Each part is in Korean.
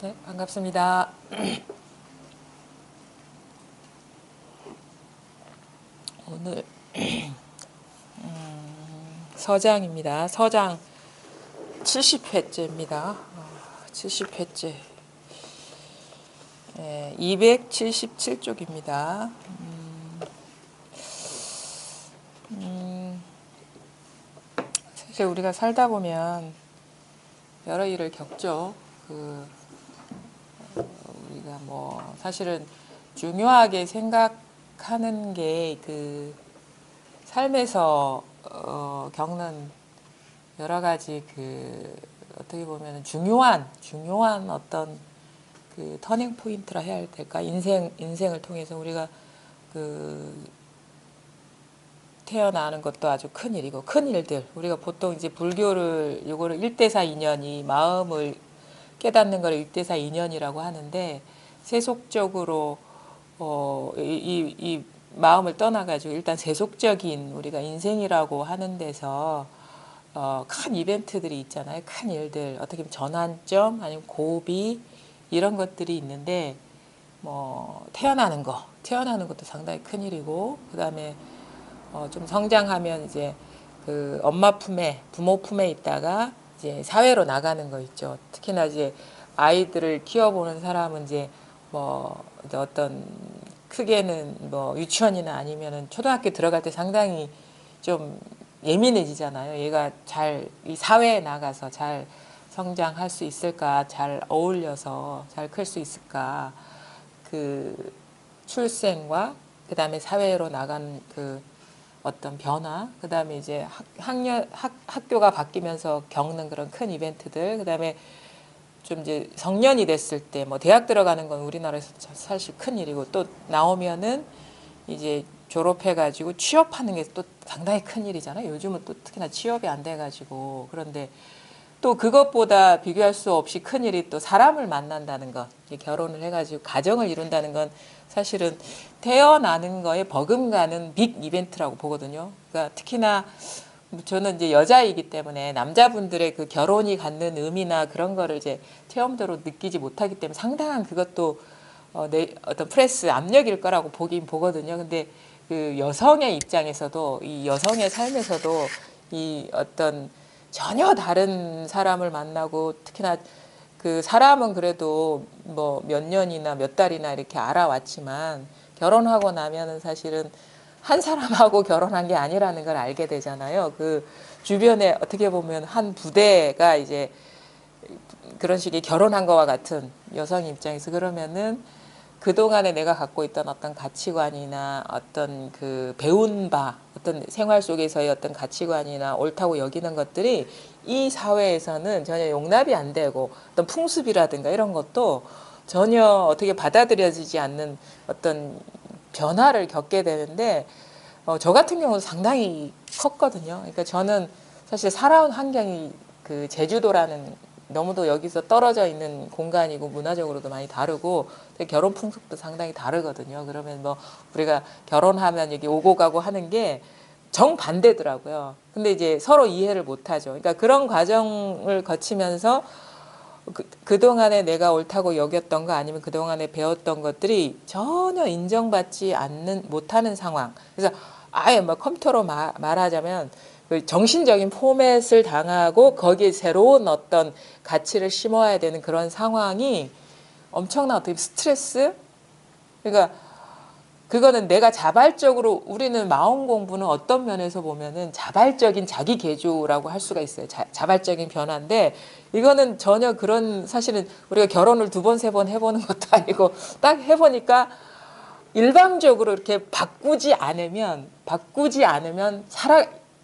네, 반갑습니다. 오늘 서장입니다. 서장 70회째입니다. 70회째. 277쪽입니다. 사실 우리가 살다 보면 여러 일을 겪죠. 우리가 뭐 사실은 중요하게 생각하는 게 삶에서 겪는 여러 가지 어떻게 보면 중요한 어떤 터닝 포인트라 해야 될까? 인생을 통해서 우리가 태어나는 것도 아주 큰 일이고, 큰 일들. 우리가 보통 이제 불교를 요거를 일대사 인연이 마음을 깨닫는 걸 일대사 인연이라고 하는데, 세속적으로 이 마음을 떠나가지고 일단 세속적인 우리가 인생이라고 하는 데서 큰 이벤트들이 있잖아요. 큰 일들, 어떻게 보면 전환점 아니면 고비 이런 것들이 있는데, 뭐 태어나는 것도 상당히 큰 일이고, 그 다음에 좀 성장하면 이제 엄마 품에, 부모 품에 있다가 이제 사회로 나가는 거 있죠. 특히나 이제 아이들을 키워보는 사람은 이제 뭐 어떤 크게는 뭐 유치원이나 아니면은 초등학교 들어갈 때 상당히 좀 예민해지잖아요. 얘가 잘 이 사회에 나가서 잘 성장할 수 있을까, 잘 어울려서 잘 클 수 있을까, 출생과 그 다음에 사회로 나간 어떤 변화, 그 다음에 이제 학교가 바뀌면서 겪는 그런 큰 이벤트들, 그 다음에 좀 이제 성년이 됐을 때 뭐 대학 들어가는 건 우리나라에서 사실 큰 일이고, 또 나오면은 이제 졸업해가지고 취업하는 게 또 상당히 큰 일이잖아요. 요즘은 또 특히나 취업이 안 돼가지고. 그런데 또 그것보다 비교할 수 없이 큰 일이 또 사람을 만난다는 것, 결혼을 해가지고 가정을 이룬다는 건 사실은 태어나는 거에 버금가는 빅 이벤트라고 보거든요. 그러니까 특히나 저는 이제 여자이기 때문에 남자분들의 결혼이 갖는 의미나 그런 거를 이제 체험적으로 느끼지 못하기 때문에 상당한 그것도 내 어떤 프레스 압력일 거라고 보긴 보거든요. 근데 여성의 입장에서도, 이 여성의 삶에서도 이 어떤 전혀 다른 사람을 만나고, 특히나 사람은 그래도 뭐 몇 년이나 몇 달이나 이렇게 알아왔지만, 결혼하고 나면은 사실은 한 사람하고 결혼한 게 아니라는 걸 알게 되잖아요. 주변에 어떻게 보면 한 부대가 이제 그런 식의 결혼한 거와 같은 여성 입장에서, 그러면은 그동안에 내가 갖고 있던 어떤 가치관이나 어떤 배운 바, 어떤 생활 속에서의 어떤 가치관이나 옳다고 여기는 것들이 이 사회에서는 전혀 용납이 안 되고, 어떤 풍습이라든가 이런 것도 전혀 어떻게 받아들여지지 않는 어떤 변화를 겪게 되는데, 저 같은 경우는 상당히 컸거든요. 그러니까 저는 사실 살아온 환경이 제주도라는 너무도 여기서 떨어져 있는 공간이고, 문화적으로도 많이 다르고, 결혼 풍습도 상당히 다르거든요. 그러면 뭐 우리가 결혼하면 여기 오고 가고 하는 게 정반대더라고요. 근데 이제 서로 이해를 못하죠. 그러니까 그런 과정을 거치면서 그동안에 내가 옳다고 여겼던 거, 아니면 그동안에 배웠던 것들이 전혀 인정받지 못하는 상황. 그래서 아예 뭐 컴퓨터로 말하자면 정신적인 포맷을 당하고, 거기에 새로운 어떤 가치를 심어야 되는 그런 상황이 엄청난 어떻게 스트레스? 그러니까 그거는 내가 자발적으로, 우리는 마음 공부는 어떤 면에서 보면은 자발적인 자기 개조라고 할 수가 있어요. 자발적인 변화인데, 이거는 전혀 그런, 사실은 우리가 결혼을 2번, 3번 해보는 것도 아니고, 딱 해보니까 일방적으로 이렇게 바꾸지 않으면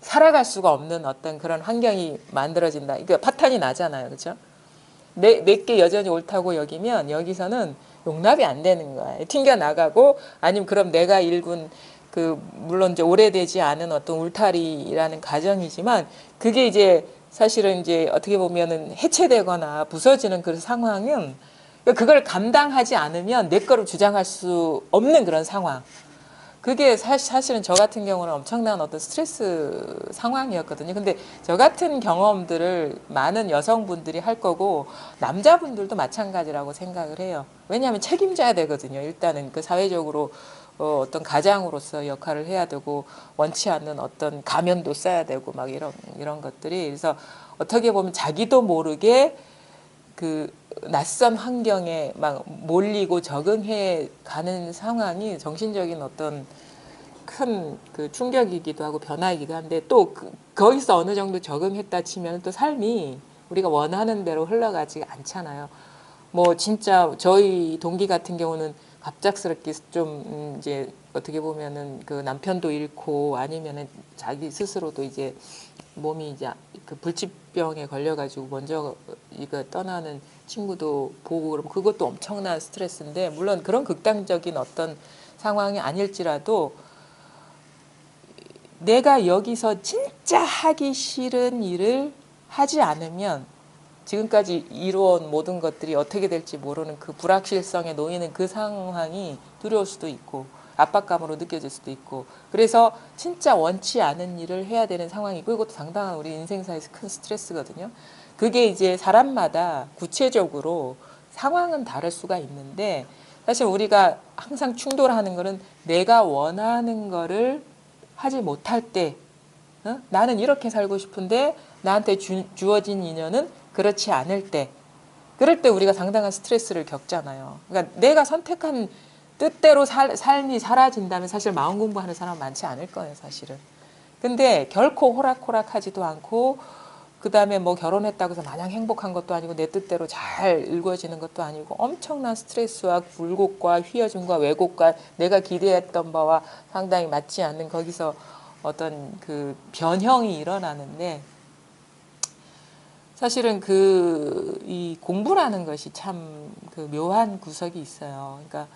살아갈 수가 없는 어떤 그런 환경이 만들어진다. 그러니까 파탄이 나잖아요. 그렇죠? 내게 여전히 옳다고 여기면 여기서는 용납이 안 되는 거예요. 튕겨나가고, 아니면 그럼 내가 일군 물론 이제 오래되지 않은 어떤 울타리라는 가정이지만, 그게 이제 사실은 이제 어떻게 보면은 해체되거나 부서지는 그런 상황은, 그걸 감당하지 않으면 내 거를 주장할 수 없는 그런 상황. 그게 사실은 저 같은 경우는 엄청난 어떤 스트레스 상황이었거든요. 근데 저 같은 경험들을 많은 여성분들이 할 거고 남자분들도 마찬가지라고 생각을 해요. 왜냐하면 책임져야 되거든요. 일단은 그 사회적으로 어떤 가장으로서 역할을 해야 되고 원치 않는 어떤 가면도 써야 되고 막 이런 것들이 그래서 어떻게 보면 자기도 모르게 그 낯선 환경에 막 몰리고 적응해 가는 상황이 정신적인 어떤 큰 그 충격이기도 하고 변화이기도 한데 또 거기서 어느 정도 적응했다 치면 또 삶이 우리가 원하는 대로 흘러가지 않잖아요. 뭐 진짜 저희 동기 같은 경우는 갑작스럽게 좀 이제 어떻게 보면은 그 남편도 잃고 아니면은 자기 스스로도 이제 몸이 이제 그 불치병에 걸려가지고 먼저 이거 떠나는 친구도 보고 그러면 그것도 엄청난 스트레스인데 물론 그런 극단적인 어떤 상황이 아닐지라도 내가 여기서 진짜 하기 싫은 일을 하지 않으면 지금까지 이루어온 모든 것들이 어떻게 될지 모르는 그 불확실성에 놓이는 그 상황이 두려울 수도 있고 압박감으로 느껴질 수도 있고 그래서 진짜 원치 않은 일을 해야 되는 상황이고 이것도 상당한 우리 인생사에서 큰 스트레스거든요. 그게 이제 사람마다 구체적으로 상황은 다를 수가 있는데 사실 우리가 항상 충돌하는 거는 내가 원하는 거를 하지 못할 때 나는 이렇게 살고 싶은데 나한테 주어진 인연은 그렇지 않을 때 그럴 때 우리가 상당한 스트레스를 겪잖아요. 그러니까 내가 선택한 뜻대로 삶이 사라진다면 사실 마음 공부하는 사람 많지 않을 거예요, 사실은. 근데 결코 호락호락하지도 않고 그다음에 뭐 결혼했다고 해서 마냥 행복한 것도 아니고 내 뜻대로 잘 일궈지는 것도 아니고 엄청난 스트레스와 굴곡과 휘어짐과 왜곡과 내가 기대했던 바와 상당히 맞지 않는 거기서 어떤 그 변형이 일어나는데 사실은 이 공부라는 것이 참 그 묘한 구석이 있어요. 그러니까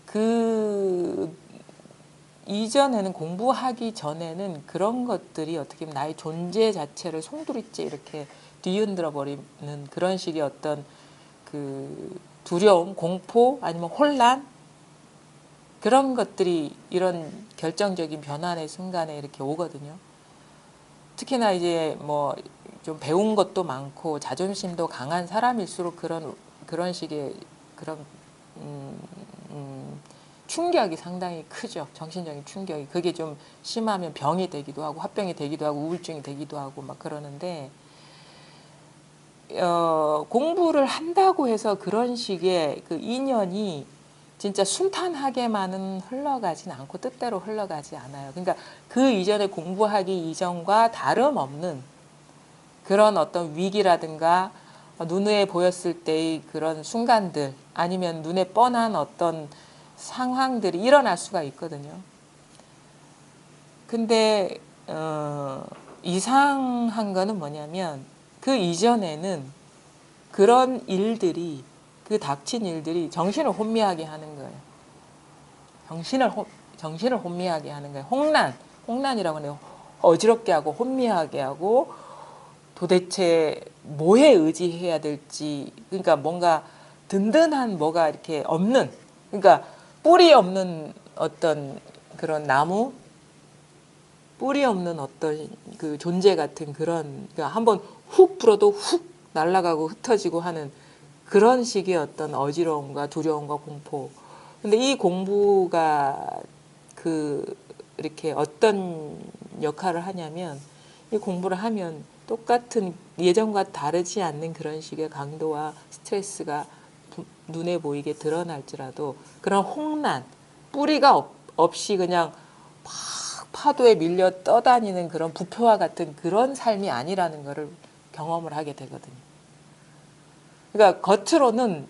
그 이전에는 공부하기 전에는 그런 것들이 어떻게 보면 나의 존재 자체를 송두리째 이렇게 뒤흔들어 버리는 그런 식의 어떤 그 두려움, 공포 아니면 혼란 그런 것들이 이런 결정적인 변화의 순간에 이렇게 오거든요. 특히나 이제 뭐 좀 배운 것도 많고 자존심도 강한 사람일수록 그런 식의 그런 충격이 상당히 크죠. 정신적인 충격이. 그게 좀 심하면 병이 되기도 하고 화병이 되기도 하고 우울증이 되기도 하고 막 그러는데 공부를 한다고 해서 그런 식의 그 인연이 진짜 순탄하게만은 흘러가진 않고 뜻대로 흘러가지 않아요. 그러니까 그 이전에 공부하기 이전과 다름없는 그런 어떤 위기라든가 눈에 보였을 때의 그런 순간들 아니면 눈에 뻔한 어떤 상황들이 일어날 수가 있거든요. 근데 이상한 거는 뭐냐면 그 이전에는 그런 일들이 그 닥친 일들이 정신을 혼미하게 하는 거예요. 정신을 혼미하게 하는 거예요. 홍란이라고 해요. 어지럽게 하고 혼미하게 하고 도대체 뭐에 의지해야 될지 그러니까 뭔가 든든한 뭐가 이렇게 없는 그러니까 뿌리 없는 어떤 그런 나무 뿌리 없는 어떤 그 존재 같은 그런 그러니까 한번 훅 불어도 훅 날아가고 흩어지고 하는 그런 식의 어떤 어지러움과 두려움과 공포. 근데 이 공부가 그 이렇게 어떤 역할을 하냐면 이 공부를 하면 똑같은 예전과 다르지 않는 그런 식의 강도와 스트레스가 눈에 보이게 드러날지라도 그런 홍란, 뿌리가 없이 그냥 막 파도에 밀려 떠다니는 그런 부표와 같은 그런 삶이 아니라는 것을 경험을 하게 되거든요. 그러니까 겉으로는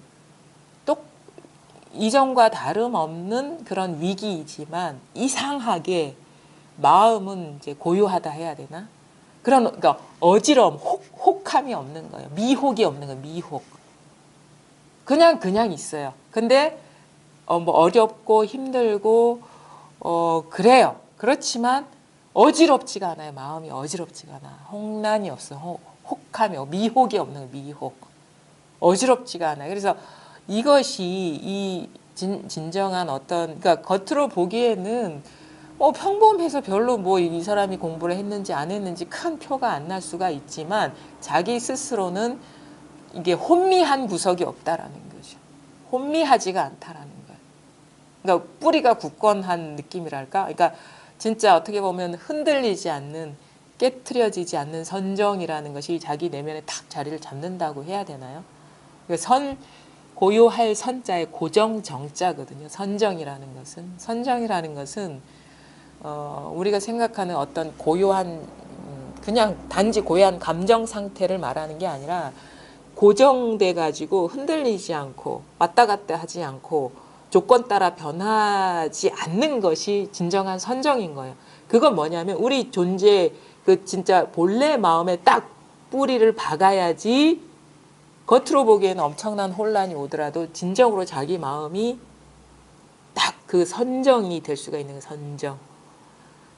이전과 다름없는 그런 위기이지만 이상하게 마음은 이제 고요하다 해야 되나? 그러니까 어지러움, 혹함이 없는 거예요. 미혹이 없는 거예요. 미혹. 그냥 있어요. 근데 뭐 어렵고 힘들고 그래요. 그렇지만 어지럽지가 않아요. 마음이 어지럽지가 않아. 홍란이 없어. 혹함이 미혹이 없는 거예요. 미혹. 어지럽지가 않아요. 그래서 이것이 이 진정한 어떤, 그러니까 겉으로 보기에는 평범해서 별로 뭐 이 사람이 공부를 했는지 안 했는지 큰 표가 안 날 수가 있지만 자기 스스로는 이게 혼미한 구석이 없다라는 거죠. 혼미하지가 않다라는 거예요. 그러니까 뿌리가 굳건한 느낌이랄까? 그러니까 진짜 어떻게 보면 흔들리지 않는, 깨트려지지 않는 선정이라는 것이 자기 내면에 탁 자리를 잡는다고 해야 되나요? 그러니까 고요할 선자의 고정 정자거든요. 선정이라는 것은 우리가 생각하는 어떤 고요한 그냥 단지 고요한 감정 상태를 말하는 게 아니라 고정돼 가지고 흔들리지 않고 왔다 갔다 하지 않고 조건 따라 변하지 않는 것이 진정한 선정인 거예요. 그건 뭐냐면 우리 존재 그 진짜 본래 마음에 딱 뿌리를 박아야지 겉으로 보기에는 엄청난 혼란이 오더라도 진정으로 자기 마음이 딱 그 선정이 될 수가 있는 선정.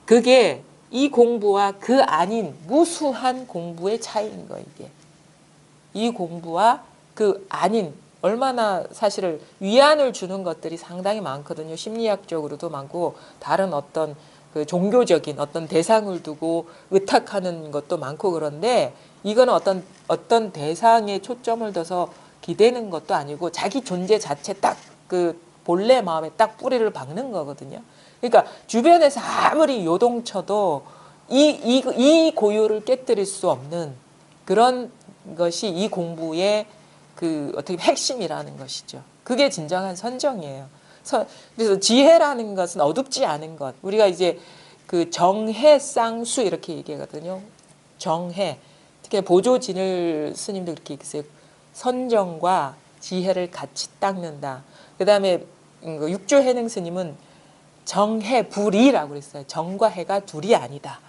그게 이 공부와 그 아닌 무수한 공부의 차이인 거예요. 이게. 이 공부와 그 아닌 얼마나 사실을 위안을 주는 것들이 상당히 많거든요. 심리학적으로도 많고 다른 어떤 그 종교적인 어떤 대상을 두고 의탁하는 것도 많고 그런데 이거는 어떤 대상에 초점을 둬서 기대는 것도 아니고 자기 존재 자체 딱 그 본래 마음에 딱 뿌리를 박는 거거든요. 그러니까 주변에서 아무리 요동쳐도 이 고요를 깨뜨릴 수 없는 그런 것이 이 공부의 그 어떻게 핵심이라는 것이죠. 그게 진정한 선정이에요. 그래서 지혜라는 것은 어둡지 않은 것. 우리가 이제 그 정해 쌍수 이렇게 얘기하거든요. 정해. 특히 보조진을 스님도 그렇게 얘기했어요. 선정과 지혜를 같이 닦는다. 그 다음에 육조해능 스님은 정해불이라고 그랬어요. 정과 해가 둘이 아니다.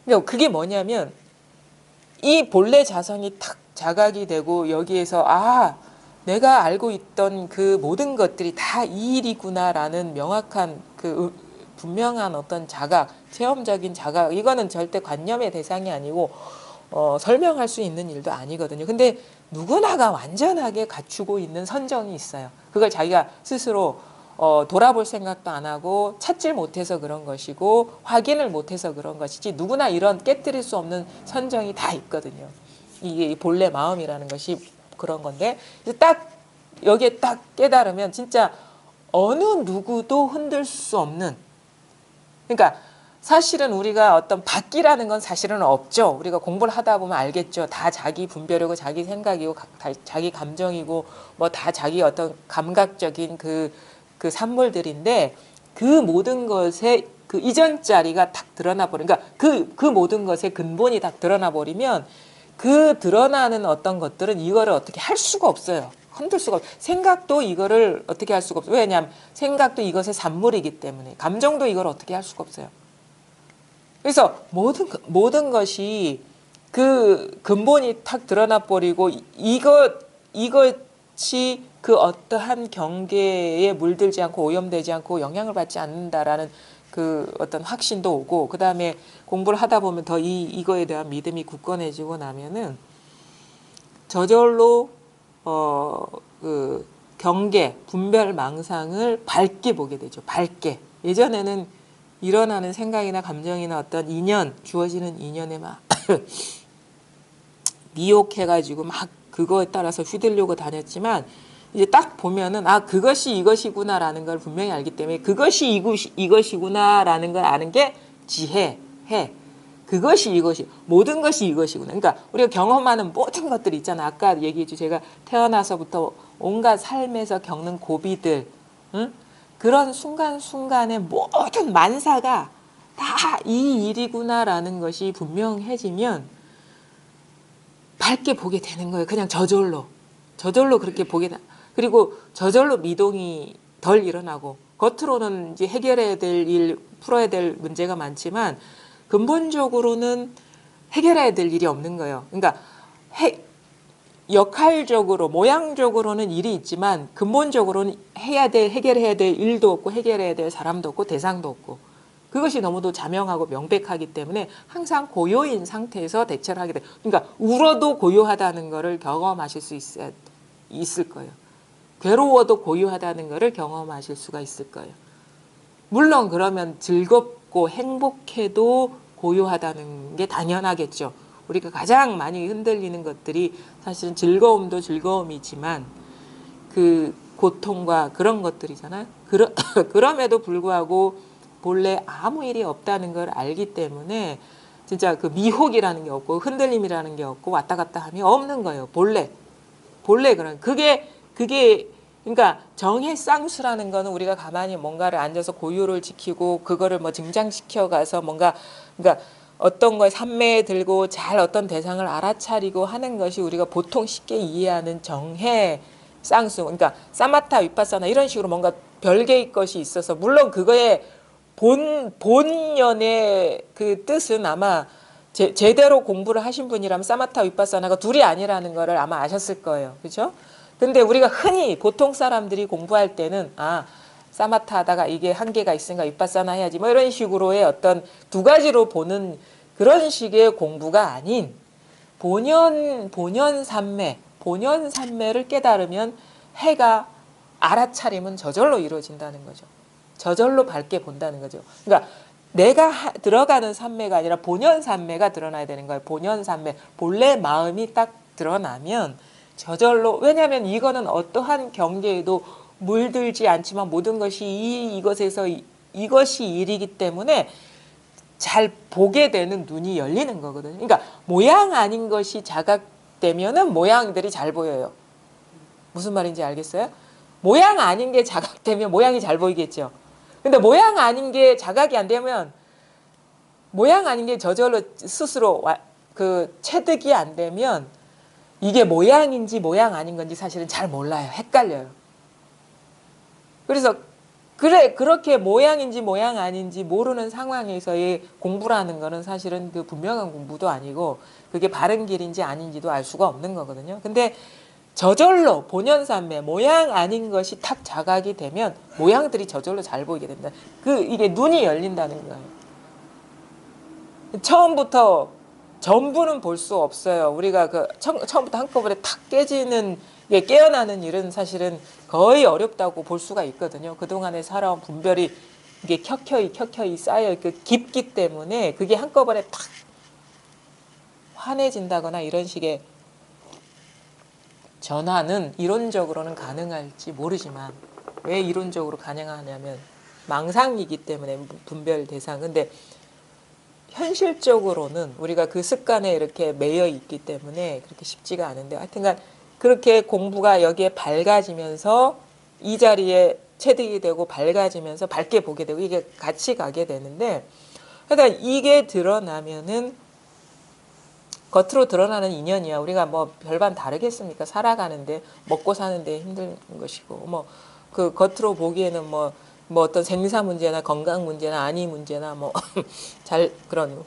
그러니까 그게 뭐냐면 이 본래 자성이 탁 자각이 되고 여기에서 내가 알고 있던 그 모든 것들이 다 이 일이구나라는 명확한 그 분명한 어떤 자각, 체험적인 자각, 이거는 절대 관념의 대상이 아니고 설명할 수 있는 일도 아니거든요. 근데 누구나가 완전하게 갖추고 있는 선정이 있어요. 그걸 자기가 스스로 돌아볼 생각도 안 하고 찾질 못해서 그런 것이고 확인을 못해서 그런 것이지 누구나 이런 깨뜨릴 수 없는 선정이 다 있거든요. 이게 본래 마음이라는 것이 그런 건데 딱 여기에 딱 깨달으면 진짜 어느 누구도 흔들 수 없는, 그러니까 사실은 우리가 어떤 받기라는 건 사실은 없죠. 우리가 공부를 하다 보면 알겠죠. 다 자기 분별이고 자기 생각이고 자기 감정이고 뭐 다 자기 어떤 감각적인 그 산물들인데 그 모든 것에 그 이전 자리가 딱 드러나 버린, 그러니까 그 모든 것의 근본이 딱 드러나 버리면 그 드러나는 어떤 것들은 이거를 어떻게 할 수가 없어요. 흔들 수가 없어요. 생각도 이거를 어떻게 할 수가 없어요. 왜냐하면 생각도 이것의 산물이기 때문에. 감정도 이걸 어떻게 할 수가 없어요. 그래서 모든 것이 그 근본이 탁 드러나 버리고 이것이 그 어떠한 경계에 물들지 않고 오염되지 않고 영향을 받지 않는다라는 그 어떤 확신도 오고, 그 다음에 공부를 하다 보면 더 이거에 대한 믿음이 굳건해지고 나면은 저절로 그 경계, 분별, 망상을 밝게 보게 되죠. 밝게. 예전에는 일어나는 생각이나 감정이나 어떤 인연, 주어지는 인연에 막 미혹해가지고 막 그거에 따라서 휘둘리고 다녔지만 이제 딱 보면은 그것이 이것이구나라는 걸 분명히 알기 때문에 그것이 이것이구나라는 걸 아는 게 지혜, 해. 그것이 이것이, 모든 것이 이것이구나. 그러니까 우리가 경험하는 모든 것들이 있잖아. 아까 얘기했죠. 제가 태어나서부터 온갖 삶에서 겪는 고비들, 응? 그런 순간순간의 모든 만사가 다 이 일이구나라는 것이 분명해지면 밝게 보게 되는 거예요. 그냥 저절로 그렇게 보게 돼. 그리고 저절로 미동이 덜 일어나고 겉으로는 이제 해결해야 될 일, 풀어야 될 문제가 많지만 근본적으로는 해결해야 될 일이 없는 거예요. 그러니까 역할적으로 모양적으로는 일이 있지만 근본적으로는 해결해야 될 일도 없고 해결해야 될 사람도 없고 대상도 없고, 그것이 너무도 자명하고 명백하기 때문에 항상 고요인 상태에서 대처를 하게 돼요. 그러니까 울어도 고요하다는 거를 경험하실 수 있을 거예요. 괴로워도 고유하다는 것을 경험하실 수가 있을 거예요. 물론 그러면 즐겁고 행복해도 고유하다는 게 당연하겠죠. 우리가 가장 많이 흔들리는 것들이 사실은 즐거움도 즐거움이지만 그 고통과 그런 것들이잖아요. 그럼에도 불구하고 본래 아무 일이 없다는 걸 알기 때문에 진짜 그 미혹이라는 게 없고 흔들림이라는 게 없고 왔다 갔다 함이 없는 거예요. 본래 그런 그게 그러니까 정해쌍수라는 거는 우리가 가만히 뭔가를 앉아서 고유를 지키고 그거를 뭐 증장시켜 가서 뭔가 그러니까 어떤 거에 산매에 들고 잘 어떤 대상을 알아차리고 하는 것이 우리가 보통 쉽게 이해하는 정해 쌍수 그러니까 사마타 위파사나 이런 식으로 뭔가 별개의 것이 있어서 물론 그거의 본연의 그 뜻은 아마 제대로 공부를 하신 분이라면 사마타 위파사나가 둘이 아니라는 거를 아마 아셨을 거예요. 그죠? 근데 우리가 흔히 보통 사람들이 공부할 때는 사마타 하다가 이게 한계가 있으니까 위파사나 해야지 뭐 이런 식으로의 어떤 두 가지로 보는 그런 식의 공부가 아닌 본연 산매를 깨달으면 해가 알아차림은 저절로 이루어진다는 거죠. 저절로 밝게 본다는 거죠. 그러니까 내가 들어가는 산매가 아니라 본연 산매가 드러나야 되는 거예요. 본연 산매, 본래 마음이 딱 드러나면 저절로 왜냐하면 이거는 어떠한 경계에도 물들지 않지만 모든 것이 이것에서 이것이 일이기 때문에 잘 보게 되는 눈이 열리는 거거든요. 그러니까 모양 아닌 것이 자각되면은 모양들이 잘 보여요. 무슨 말인지 알겠어요? 모양 아닌 게 자각되면 모양이 잘 보이겠죠. 근데 모양 아닌 게 자각이 안 되면 모양 아닌 게 저절로 스스로 그 체득이 안 되면 이게 모양인지 모양 아닌 건지 사실은 잘 몰라요. 헷갈려요. 그래서 그렇게 모양인지 모양 아닌지 모르는 상황에서의 공부라는 거는 사실은 그 분명한 공부도 아니고 그게 바른 길인지 아닌지도 알 수가 없는 거거든요. 근데 저절로 본연산매 모양 아닌 것이 탁 자각이 되면 모양들이 저절로 잘 보이게 된다. 이게 눈이 열린다는 거예요. 처음부터 전부는 볼 수 없어요. 우리가 처음부터 한꺼번에 탁 깨지는 깨어나는 일은 사실은 거의 어렵다고 볼 수가 있거든요. 그동안에 살아온 분별이 이게 켜켜이 쌓여 깊기 때문에 그게 한꺼번에 탁 환해진다거나 이런 식의 전환은 이론적으로는 가능할지 모르지만 왜 이론적으로 가능하냐면 망상이기 때문에 분별 대상. 근데 현실적으로는 우리가 그 습관에 이렇게 매여 있기 때문에 그렇게 쉽지가 않은데 하여튼간 그렇게 공부가 여기에 밝아지면서 이 자리에 체득이 되고 밝아지면서 밝게 보게 되고 이게 같이 가게 되는데 그러니까 이게 드러나면은 겉으로 드러나는 인연이야. 우리가 뭐 별반 다르겠습니까? 살아가는데 먹고 사는데 힘든 것이고 뭐 그 겉으로 보기에는 뭐 어떤 생사 문제나 건강 문제나 안위 문제나 뭐 잘 그런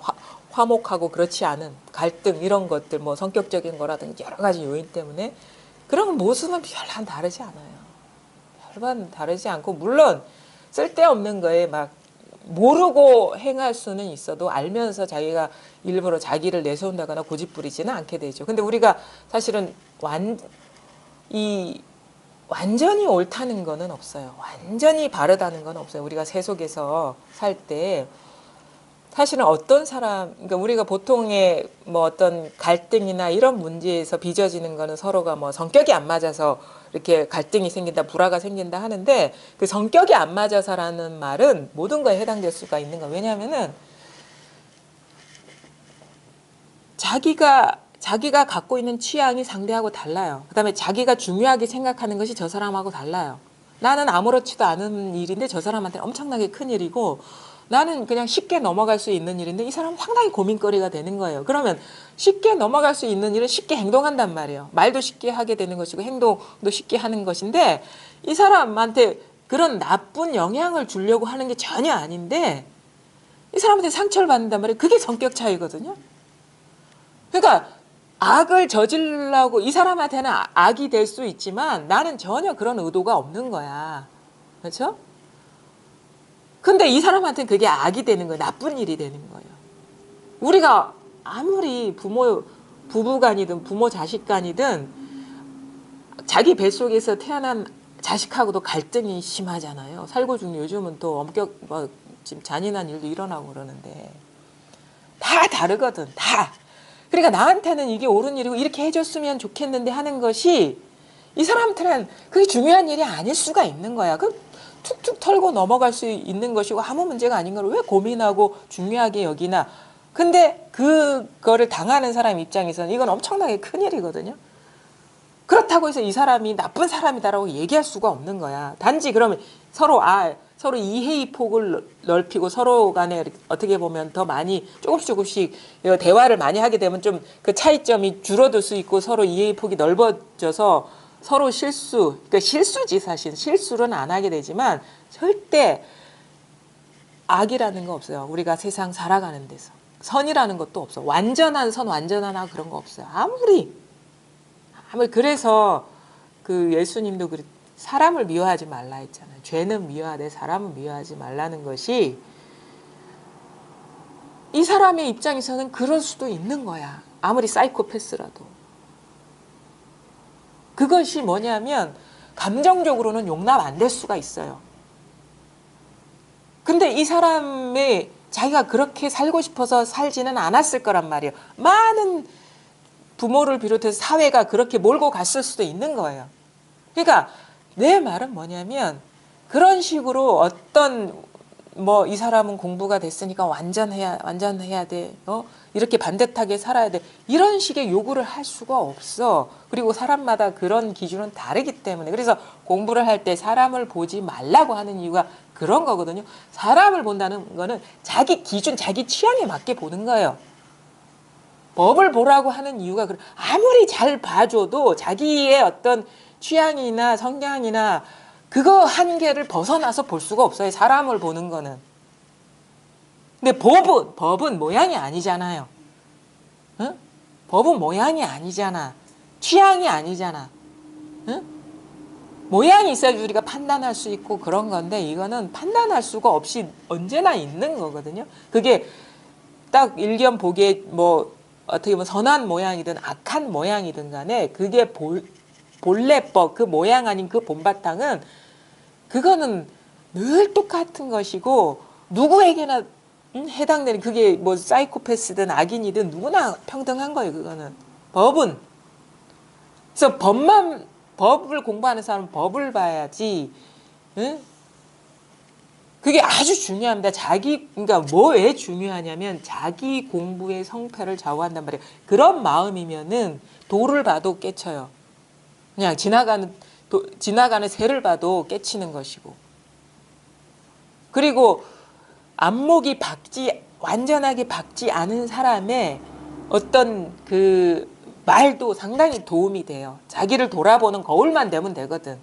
화목하고 그렇지 않은 갈등 이런 것들 뭐 성격적인 거라든지 여러 가지 요인 때문에 그런 모습은 별반 다르지 않아요. 별반 다르지 않고 물론 쓸데없는 거에 막 모르고 행할 수는 있어도 알면서 자기가 일부러 자기를 내세운다거나 고집부리지는 않게 되죠. 근데 우리가 사실은 완전히 옳다는 거는 없어요. 완전히 바르다는 건 없어요. 우리가 세속에서 살 때 사실은 어떤 사람, 그러니까 우리가 보통의 뭐 어떤 갈등이나 이런 문제에서 빚어지는 거는 서로가 뭐 성격이 안 맞아서 이렇게 갈등이 생긴다, 불화가 생긴다 하는데 그 성격이 안 맞아서라는 말은 모든 거에 해당될 수가 있는 거예요. 왜냐하면은 자기가 갖고 있는 취향이 상대하고 달라요. 그다음에 자기가 중요하게 생각하는 것이 저 사람하고 달라요. 나는 아무렇지도 않은 일인데 저 사람한테는 엄청나게 큰 일이고 나는 그냥 쉽게 넘어갈 수 있는 일인데 이 사람은 상당히 고민거리가 되는 거예요. 그러면 쉽게 넘어갈 수 있는 일은 쉽게 행동한단 말이에요. 말도 쉽게 하게 되는 것이고 행동도 쉽게 하는 것인데 이 사람한테 그런 나쁜 영향을 주려고 하는 게 전혀 아닌데 이 사람한테 상처를 받는단 말이에요. 그게 성격 차이거든요. 그러니까 악을 저지르려고 이 사람한테는 악이 될 수 있지만 나는 전혀 그런 의도가 없는 거야. 그렇죠? 근데 이 사람한테는 그게 악이 되는 거예요. 나쁜 일이 되는 거예요. 우리가 아무리 부부간이든 부모 자식간이든 자기 뱃속에서 태어난 자식하고도 갈등이 심하잖아요. 살고 죽는 요즘은 또 엄격 뭐 지금 잔인한 일도 일어나고 그러는데 다 다르거든. 다. 그러니까 나한테는 이게 옳은 일이고 이렇게 해줬으면 좋겠는데 하는 것이 이 사람들은 그게 중요한 일이 아닐 수가 있는 거야. 그 툭툭 털고 넘어갈 수 있는 것이고 아무 문제가 아닌 걸 왜 고민하고 중요하게 여기나. 근데 그거를 당하는 사람 입장에서는 이건 엄청나게 큰일이거든요. 그렇다고 해서 이 사람이 나쁜 사람이다라고 얘기할 수가 없는 거야. 단지 그러면 서로 이해의 폭을 넓히고 서로 간에 어떻게 보면 더 많이 조금씩 대화를 많이 하게 되면 좀 그 차이점이 줄어들 수 있고 서로 이해의 폭이 넓어져서 서로 그러니까 실수지 사실. 실수는 안 하게 되지만 절대 악이라는 거 없어요. 우리가 세상 살아가는 데서. 선이라는 것도 없어. 완전한 선, 완전한 악 그런 거 없어요. 아무리 그래서 그 예수님도 사람을 미워하지 말라 했잖아요. 죄는 미워하되 사람은 미워하지 말라는 것이 이 사람의 입장에서는 그럴 수도 있는 거야. 아무리 사이코패스라도. 그것이 뭐냐면 감정적으로는 용납 안 될 수가 있어요. 근데 이 사람이 자기가 그렇게 살고 싶어서 살지는 않았을 거란 말이에요. 많은 부모를 비롯해서 사회가 그렇게 몰고 갔을 수도 있는 거예요. 그러니까 내 말은 뭐냐면 그런 식으로 어떤 뭐 이 사람은 공부가 됐으니까 완전해야 돼. 이렇게 반듯하게 살아야 돼. 이런 식의 요구를 할 수가 없어. 그리고 사람마다 그런 기준은 다르기 때문에. 그래서 공부를 할 때 사람을 보지 말라고 하는 이유가 그런 거거든요. 사람을 본다는 거는 자기 기준, 자기 취향에 맞게 보는 거예요. 법을 보라고 하는 이유가 아무리 잘 봐줘도 자기의 어떤 취향이나 성향이나 그거 한계를 벗어나서 볼 수가 없어요. 사람을 보는 거는. 근데 법은 모양이 아니잖아요. 응? 법은 모양이 아니잖아. 취향이 아니잖아. 응? 모양이 있어야지 우리가 판단할 수 있고 그런 건데 이거는 판단할 수가 없이 언제나 있는 거거든요. 그게 딱 일견 보기에 뭐 어떻게 보면 선한 모양이든 악한 모양이든 간에 그게 본래법, 그 모양 아닌 그 본바탕은 그거는 늘 똑같은 것이고 누구에게나 해당되는 그게 뭐 사이코패스든 악인이든 누구나 평등한 거예요. 그거는 법은. 그래서 법을 공부하는 사람은 법을 봐야지. 응? 그게 아주 중요합니다. 그러니까 왜 중요하냐면 자기 공부의 성패를 좌우한단 말이에요. 그런 마음이면은 도를 봐도 깨쳐요. 그냥 지나가는 새를 봐도 깨치는 것이고. 그리고 안목이 완전하게 박지 않은 사람의 어떤 그 말도 상당히 도움이 돼요. 자기를 돌아보는 거울만 되면 되거든.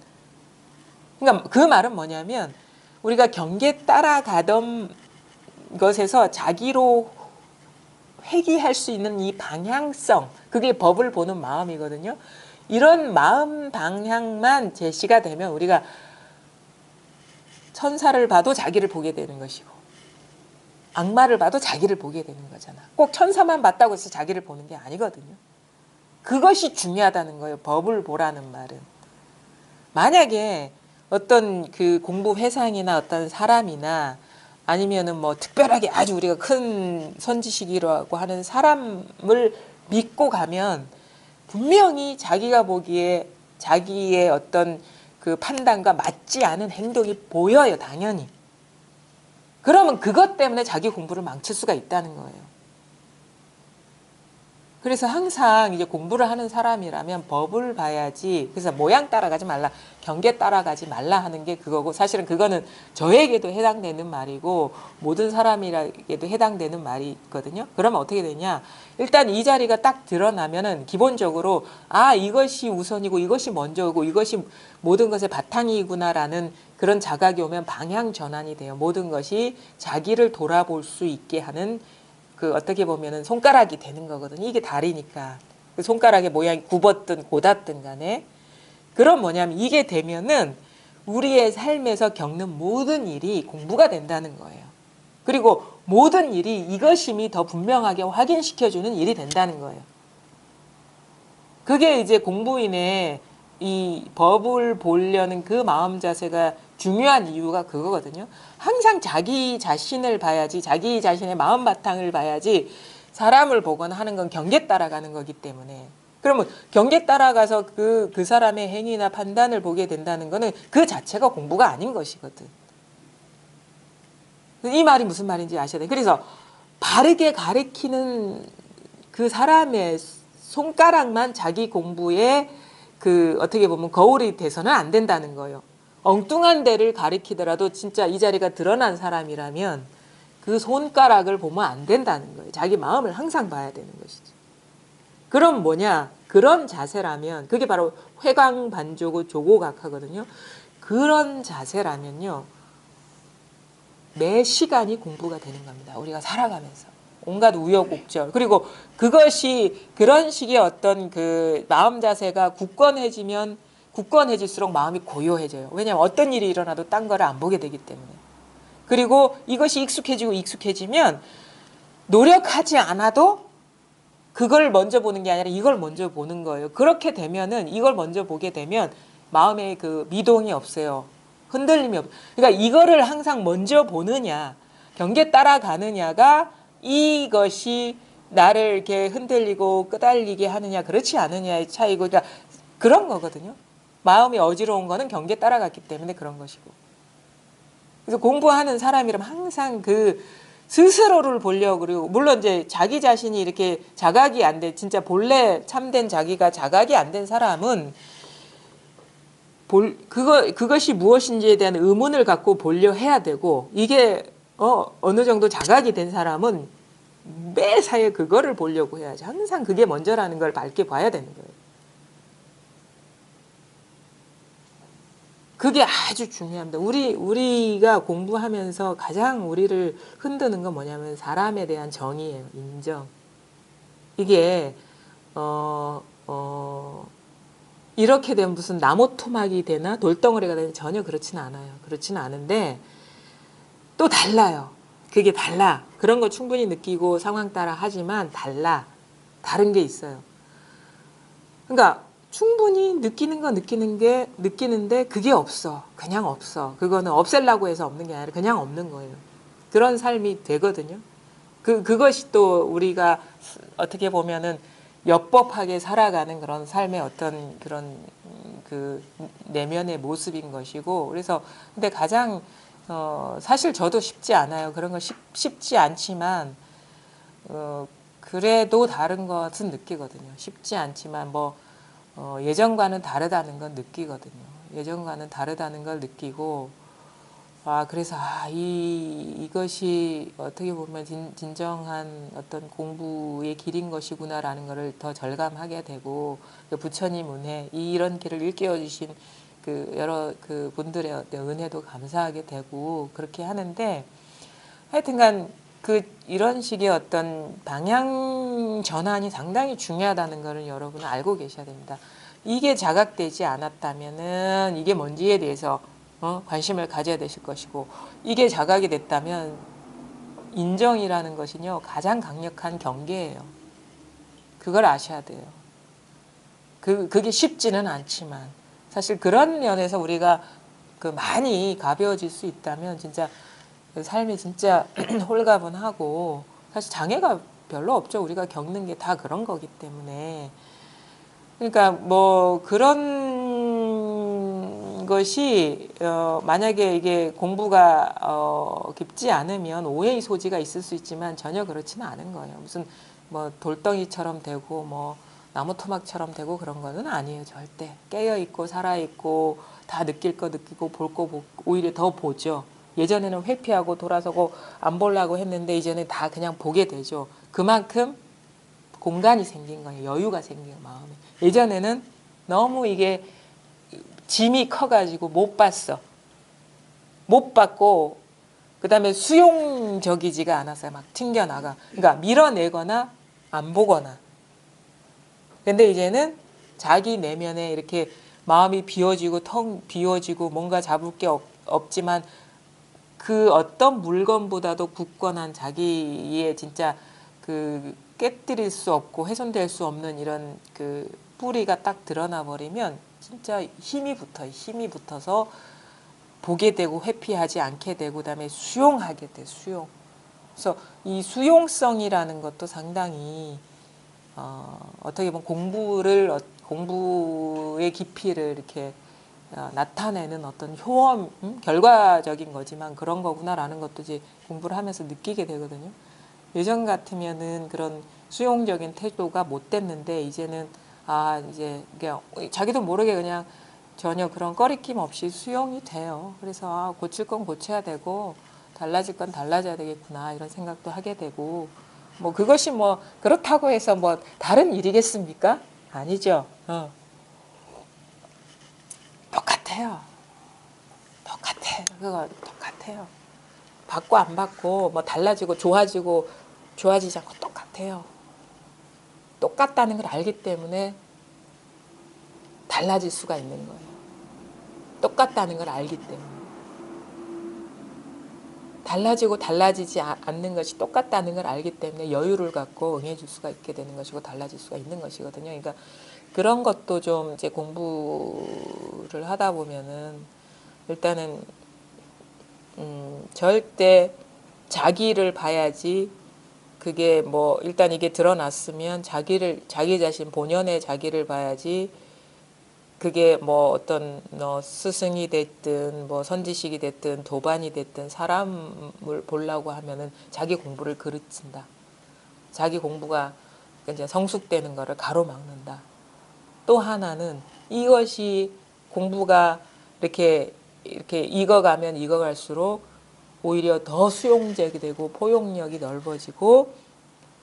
그러니까 그 말은 뭐냐면 우리가 경계에 따라가던 것에서 자기로 회귀할 수 있는 이 방향성, 그게 법을 보는 마음이거든요. 이런 마음 방향만 제시가 되면 우리가 천사를 봐도 자기를 보게 되는 것이고 악마를 봐도 자기를 보게 되는 거잖아. 꼭 천사만 봤다고 해서 자기를 보는 게 아니거든요. 그것이 중요하다는 거예요. 법을 보라는 말은. 만약에 어떤 그 공부 회상이나 어떤 사람이나 아니면은 뭐 특별하게 아주 우리가 큰 선지식이라고 하는 사람을 믿고 가면 분명히 자기가 보기에 자기의 어떤 그 판단과 맞지 않은 행동이 보여요. 당연히. 그러면 그것 때문에 자기 공부를 망칠 수가 있다는 거예요. 그래서 항상 이제 공부를 하는 사람이라면 법을 봐야지. 그래서 모양 따라가지 말라, 경계 따라가지 말라 하는 게 그거고, 사실은 그거는 저에게도 해당되는 말이고 모든 사람에게도 해당되는 말이거든요. 그러면 어떻게 되냐? 일단 이 자리가 딱 드러나면은 기본적으로 이것이 우선이고 이것이 먼저고 이것이 모든 것의 바탕이구나라는 그런 자각이 오면 방향 전환이 돼요. 모든 것이 자기를 돌아볼 수 있게 하는 그 어떻게 보면은 손가락이 되는 거거든요. 이게 다리니까. 그 손가락의 모양이 굽었든 곧았든 간에. 그럼 뭐냐면 이게 되면은 우리의 삶에서 겪는 모든 일이 공부가 된다는 거예요. 그리고 모든 일이 이것임이 더 분명하게 확인시켜주는 일이 된다는 거예요. 그게 이제 공부인의 이 법을 보려는 그 마음 자세가 중요한 이유가 그거거든요. 항상 자기 자신을 봐야지, 자기 자신의 마음 바탕을 봐야지 사람을 보거나 하는 건 경계 따라가는 거기 때문에. 그러면 경계 따라가서 그 사람의 행위나 판단을 보게 된다는 거는 그 자체가 공부가 아닌 것이거든. 이 말이 무슨 말인지 아셔야 돼요. 그래서 바르게 가르치는 그 사람의 손가락만 자기 공부에 어떻게 보면 거울이 돼서는 안 된다는 거예요. 엉뚱한 데를 가리키더라도 진짜 이 자리가 드러난 사람이라면 그 손가락을 보면 안 된다는 거예요. 자기 마음을 항상 봐야 되는 것이죠. 그럼 뭐냐? 그런 자세라면 그게 바로 회광반조고 조고각하거든요. 그런 자세라면요. 매 시간이 공부가 되는 겁니다. 우리가 살아가면서. 온갖 우여곡절. 그리고 그것이 그런 식의 어떤 그 마음 자세가 굳건해질수록 마음이 고요해져요. 왜냐하면 어떤 일이 일어나도 딴 거를 안 보게 되기 때문에. 그리고 이것이 익숙해지면 노력하지 않아도 그걸 먼저 보는 게 아니라 이걸 먼저 보는 거예요. 그렇게 되면은 이걸 먼저 보게 되면 마음에 그 미동이 없어요. 흔들림이 없어요. 그러니까 이거를 항상 먼저 보느냐, 경계 따라가느냐가 이것이 나를 이렇게 흔들리고 끄달리게 하느냐, 그렇지 않느냐의 차이고, 그러니까 그런 거거든요. 마음이 어지러운 거는 경계 따라갔기 때문에 그런 것이고. 그래서 공부하는 사람이라면 항상 그 스스로를 보려고 그리고 물론 이제 자기 자신이 이렇게 자각이 안 돼, 진짜 본래 참된 자기가 자각이 안 된 사람은 그것이 무엇인지에 대한 의문을 갖고 보려 해야 되고 이게 어느 정도 자각이 된 사람은 매사에 그거를 보려고 해야지. 항상 그게 먼저라는 걸 밝게 봐야 되는 거예요. 그게 아주 중요합니다. 우리가 공부하면서 가장 우리를 흔드는 건 뭐냐면 사람에 대한 정의예요. 인정. 이게 이렇게 되면 무슨 나무 토막이 되나 돌덩어리가 되나 전혀 그렇지는 않아요. 그렇지는 않은데 또 달라요. 그게 달라. 그런 거 충분히 느끼고 상황 따라 하지만 달라. 다른 게 있어요. 그러니까 충분히 느끼는데 그게 없어. 그냥 없어. 그거는 없애려고 해서 없는 게 아니라 그냥 없는 거예요. 그런 삶이 되거든요. 그것이 또 우리가 어떻게 보면은 엽법하게 살아가는 그런 삶의 어떤 그런 그 내면의 모습인 것이고, 그래서 근데 가장 사실 저도 쉽지 않아요. 그런 거 쉽지 않지만 그래도 다른 것은 느끼거든요. 쉽지 않지만 예전과는 다르다는 건 느끼거든요. 예전과는 다르다는 걸 느끼고, 그래서 이것이 어떻게 보면 진정한 어떤 공부의 길인 것이구나라는 것을 더 절감하게 되고, 부처님 은혜, 이런 길을 일깨워 주신 여러 분들의 어떤 은혜도 감사하게 되고 그렇게 하는데, 하여튼간 이런 식의 어떤 방향 전환이 상당히 중요하다는 것을 여러분은 알고 계셔야 됩니다. 이게 자각되지 않았다면은 이게 뭔지에 대해서 관심을 가져야 되실 것이고, 이게 자각이 됐다면 인정이라는 것은요 가장 강력한 경계예요. 그걸 아셔야 돼요. 그게 쉽지는 않지만 사실 그런 면에서 우리가 많이 가벼워질 수 있다면 진짜 삶이 진짜 홀가분하고, 사실 장애가 별로 없죠. 우리가 겪는 게 다 그런 거기 때문에. 그러니까 그런 것이 만약에 이게 공부가 깊지 않으면 오해의 소지가 있을 수 있지만 전혀 그렇지는 않은 거예요. 무슨 돌덩이처럼 되고 나무 토막처럼 되고 그런 거는 아니에요. 절대. 깨어 있고 살아 있고 다 느낄 거 느끼고 볼 거 오히려 더 보죠. 예전에는 회피하고 돌아서고 안 보려고 했는데 이제는 다 그냥 보게 되죠. 그만큼 공간이 생긴 거예요. 여유가 생긴 거예요, 마음에. 예전에는 너무 이게 짐이 커가지고 못 봤어. 못 봤고 그다음에 수용적이지가 않았어요. 막 튕겨나가. 그러니까 밀어내거나 안 보거나. 근데 이제는 자기 내면에 이렇게 마음이 비워지고 텅 비워지고 뭔가 잡을 게 없지만 그 어떤 물건보다도 굳건한 자기의 진짜 깨뜨릴 수 없고 훼손될 수 없는 이런 뿌리가 딱 드러나 버리면 진짜 힘이 붙어요. 힘이 붙어서 보게 되고 회피하지 않게 되고 그다음에 수용하게 돼. 수용. 그래서 이 수용성이라는 것도 상당히 어떻게 보면 공부의 깊이를 이렇게 나타내는 어떤 효험, 결과적인 거지만 그런 거구나라는 것도 이제 공부를 하면서 느끼게 되거든요. 예전 같으면은 그런 수용적인 태도가 못 됐는데 이제는 이제 그냥 자기도 모르게 그냥 전혀 그런 꺼리낌 없이 수용이 돼요. 그래서 고칠 건 고쳐야 되고 달라질 건 달라져야 되겠구나 이런 생각도 하게 되고 뭐 그것이 뭐 그렇다고 해서 뭐 다른 일이겠습니까? 아니죠. 똑같아요. 똑같아. 그거 똑같아요. 받고 안 받고 뭐 달라지고 좋아지지 않고 똑같아요. 똑같다는 걸 알기 때문에 달라질 수가 있는 거예요. 똑같다는 걸 알기 때문에. 달라지고 달라지지 않는 것이 똑같다는 걸 알기 때문에 여유를 갖고 응해줄 수가 있게 되는 것이고 달라질 수가 있는 것이거든요. 그러니까 그런 것도 좀 이제 공부를 하다 보면은 일단은 절대 자기를 봐야지 그게 뭐 일단 이게 드러났으면 자기 자신 본연의 자기를 봐야지 그게 뭐 어떤 스승이 됐든 뭐 선지식이 됐든 도반이 됐든 사람을 보려고 하면은 자기 공부를 그르친다. 자기 공부가 이제 성숙되는 거를 가로막는다. 또 하나는 이것이 공부가 이렇게 익어가면 익어갈수록 오히려 더 수용적이 되고 포용력이 넓어지고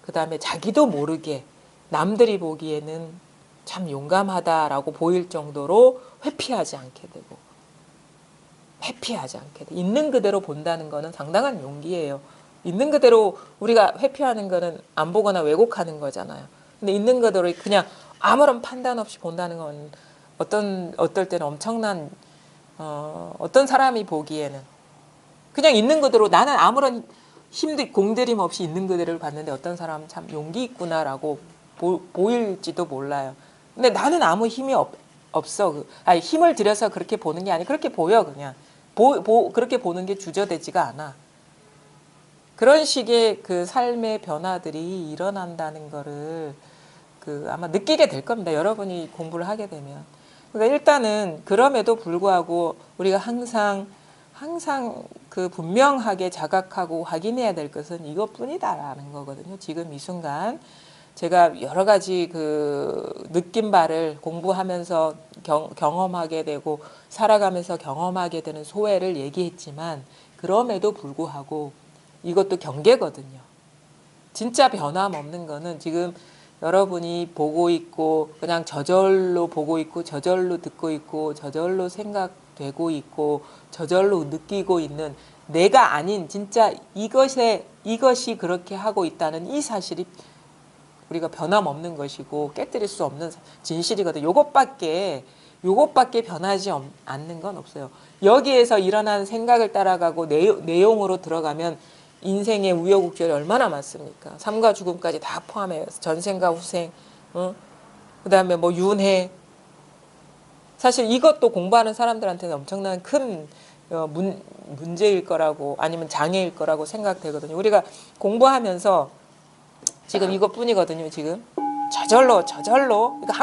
그 다음에 자기도 모르게 남들이 보기에는 참 용감하다라고 보일 정도로 회피하지 않게 되고 있는 그대로 본다는 거는 상당한 용기예요. 있는 그대로 우리가 회피하는 거는 안 보거나 왜곡하는 거잖아요. 근데 있는 그대로 그냥 아무런 판단 없이 본다는 건 어떨 때는 엄청난 어떤 사람이 보기에는 그냥 있는 그대로 나는 아무런 공들임 없이 있는 그대로를 봤는데 어떤 사람은 참 용기 있구나라고 보일지도 몰라요. 근데 나는 아무 힘이 없어. 힘을 들여서 그렇게 보는 게 아니라 그렇게 보여 그냥. 그렇게 보는 게 주저되지가 않아. 그런 식의 그 삶의 변화들이 일어난다는 거를 아마 느끼게 될 겁니다. 여러분이 공부를 하게 되면. 그러니까 일단은 그럼에도 불구하고 우리가 항상 그 분명하게 자각하고 확인해야 될 것은 이것뿐이다라는 거거든요. 지금 이 순간 제가 여러 가지 그 느낀 바를 공부하면서 경험하게 되고 살아가면서 경험하게 되는 소회를 얘기했지만 그럼에도 불구하고 이것도 경계거든요. 진짜 변함없는 거는 지금 여러분이 보고 있고 그냥 저절로 보고 있고 저절로 듣고 있고 저절로 생각되고 있고 저절로 느끼고 있는 내가 아닌 진짜 이것이 그렇게 하고 있다는 이 사실이 우리가 변함없는 것이고 깨뜨릴 수 없는 진실이거든. 요것밖에 변하지 않는 건 없어요. 여기에서 일어난 생각을 따라가고 내용으로 들어가면 인생의 우여곡절이 얼마나 많습니까? 삶과 죽음까지 다 포함해요. 전생과 후생, 그다음에 뭐 윤회. 사실 이것도 공부하는 사람들한테는 엄청난 큰 문제일 거라고 아니면 장애일 거라고 생각되거든요. 우리가 공부하면서 지금 이것뿐이거든요. 지금 저절로 그러니까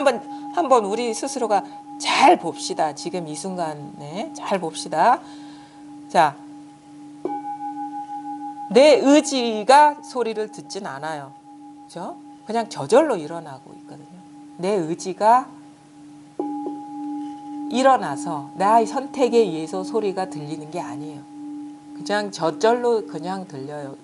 한번 우리 스스로가 잘 봅시다. 지금 이 순간에 잘 봅시다. 자, 내 의지가 소리를 듣진 않아요. 그죠? 그냥 저절로 일어나고 있거든요. 내 의지가 일어나서 나의 선택에 의해서 소리가 들리는 게 아니에요. 그냥 저절로 그냥 들려요.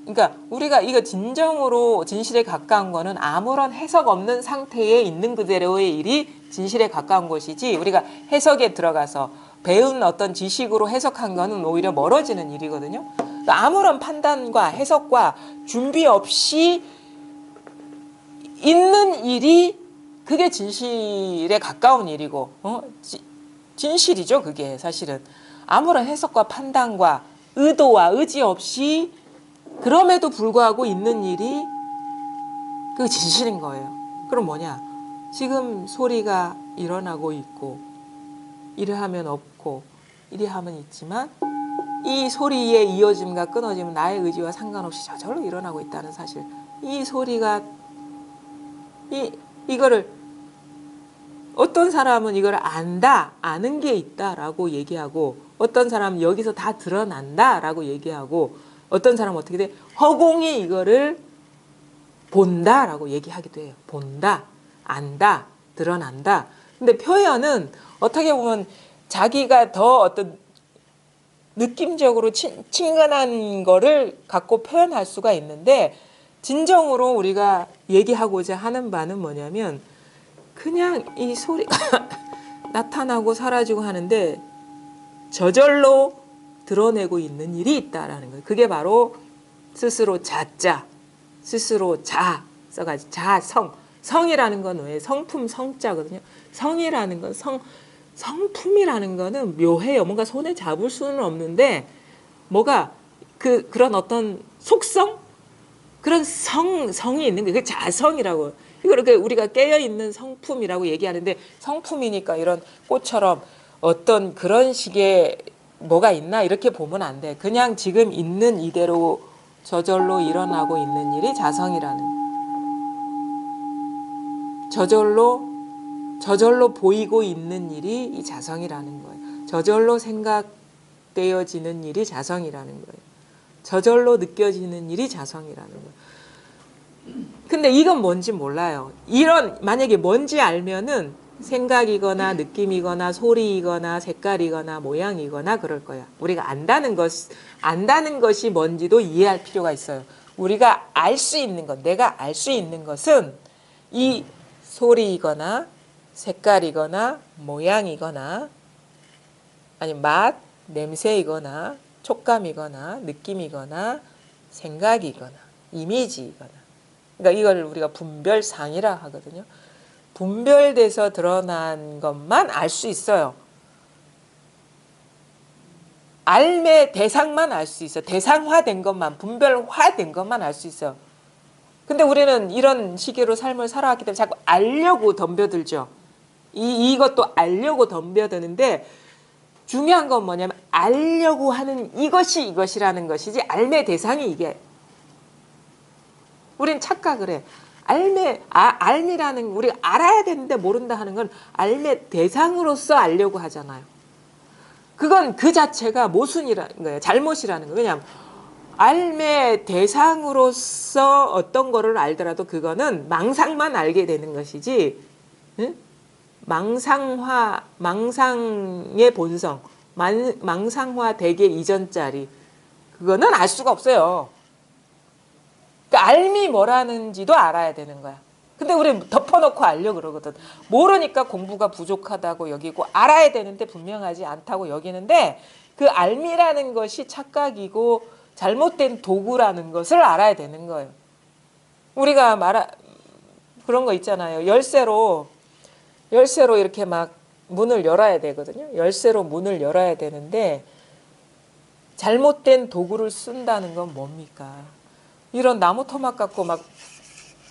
그러니까 우리가 이거 진정으로 진실에 가까운 거는 아무런 해석 없는 상태에 있는 그대로의 일이 진실에 가까운 것이지 우리가 해석에 들어가서 배운 어떤 지식으로 해석한 거는 오히려 멀어지는 일이거든요. 그러니까 아무런 판단과 해석과 준비 없이 있는 일이 그게 진실에 가까운 일이고 진실이죠. 그게 사실은 아무런 해석과 판단과 의도와 의지 없이 그럼에도 불구하고 있는 일이 그 진실인 거예요. 그럼 뭐냐? 지금 소리가 일어나고 있고 이래 하면 없고 이래 하면 있지만 이 소리의 이어짐과 끊어짐은 나의 의지와 상관없이 저절로 일어나고 있다는 사실. 이 소리가 이거를 어떤 사람은 이걸 안다, 아는 게 있다라고 얘기하고 어떤 사람은 여기서 다 드러난다라고 얘기하고 어떤 사람은 어떻게 돼? 허공이 이거를 본다라고 얘기하기도 해요. 본다, 안다, 드러난다. 근데 표현은 어떻게 보면 자기가 더 어떤 느낌적으로 친근한 거를 갖고 표현할 수가 있는데 진정으로 우리가 얘기하고자 하는 바는 뭐냐면 그냥 이 소리가 나타나고 사라지고 하는데 저절로 드러내고 있는 일이 있다라는 거예요. 그게 바로 스스로 자자, 스스로 자 써가지고 자성. 성이라는 건 왜 성품 성자거든요. 성이라는 건 성품이라는 거는 묘해요. 뭔가 손에 잡을 수는 없는데 뭐가 그런 어떤 속성 그런 성이 있는 게 그게 자성이라고. 이걸 우리가 깨어 있는 성품이라고 얘기하는데 성품이니까 이런 꽃처럼 어떤 그런 식의 뭐가 있나 이렇게 보면 안 돼. 그냥 지금 있는 이대로 저절로 일어나고 있는 일이 자성이라는. 저절로 보이고 있는 일이 이 자성이라는 거예요. 저절로 생각되어지는 일이 자성이라는 거예요. 저절로 느껴지는 일이 자성이라는 거예요. 근데 이건 뭔지 몰라요. 만약에 뭔지 알면은 생각이거나 느낌이거나 소리이거나 색깔이거나 모양이거나 그럴 거야. 우리가 안다는 것이 뭔지도 이해할 필요가 있어요. 우리가 알 수 있는 것, 내가 알 수 있는 것은 이 소리이거나 색깔이거나 모양이거나 아니 맛, 냄새이거나 촉감이거나 느낌이거나 생각이거나 이미지이거나 그러니까 이걸 우리가 분별상이라 하거든요. 분별돼서 드러난 것만 알 수 있어요. 알매 대상만 알 수 있어요. 대상화된 것만, 분별화된 것만 알 수 있어요. 근데 우리는 이런 시기로 삶을 살아왔기 때문에 자꾸 알려고 덤벼들죠. 이것도 알려고 덤벼드는데 중요한 건 뭐냐면 알려고 하는 이것이라는 것이지 알매 대상이 이게. 우린 착각을 해. 알미라는 우리가 알아야 되는데 모른다 하는 건 알매 대상으로서 알려고 하잖아요. 그건 그 자체가 모순이라는 거예요. 잘못이라는 거예요. 왜냐하면 알매 대상으로서 어떤 거를 알더라도 그거는 망상만 알게 되는 것이지 응? 망상의 본성, 망상화 되기 이전짜리 그거는 알 수가 없어요. 그러니까 알미 뭐라는지도 알아야 되는 거야. 근데 우리 덮어놓고 알려 그러거든. 모르니까 공부가 부족하다고 여기고 알아야 되는데 분명하지 않다고 여기는데 그 알미라는 것이 착각이고 잘못된 도구라는 것을 알아야 되는 거예요. 우리가 그런 거 있잖아요. 열쇠로 이렇게 막 문을 열어야 되거든요. 열쇠로 문을 열어야 되는데 잘못된 도구를 쓴다는 건 뭡니까? 이런 나무 토막 갖고 막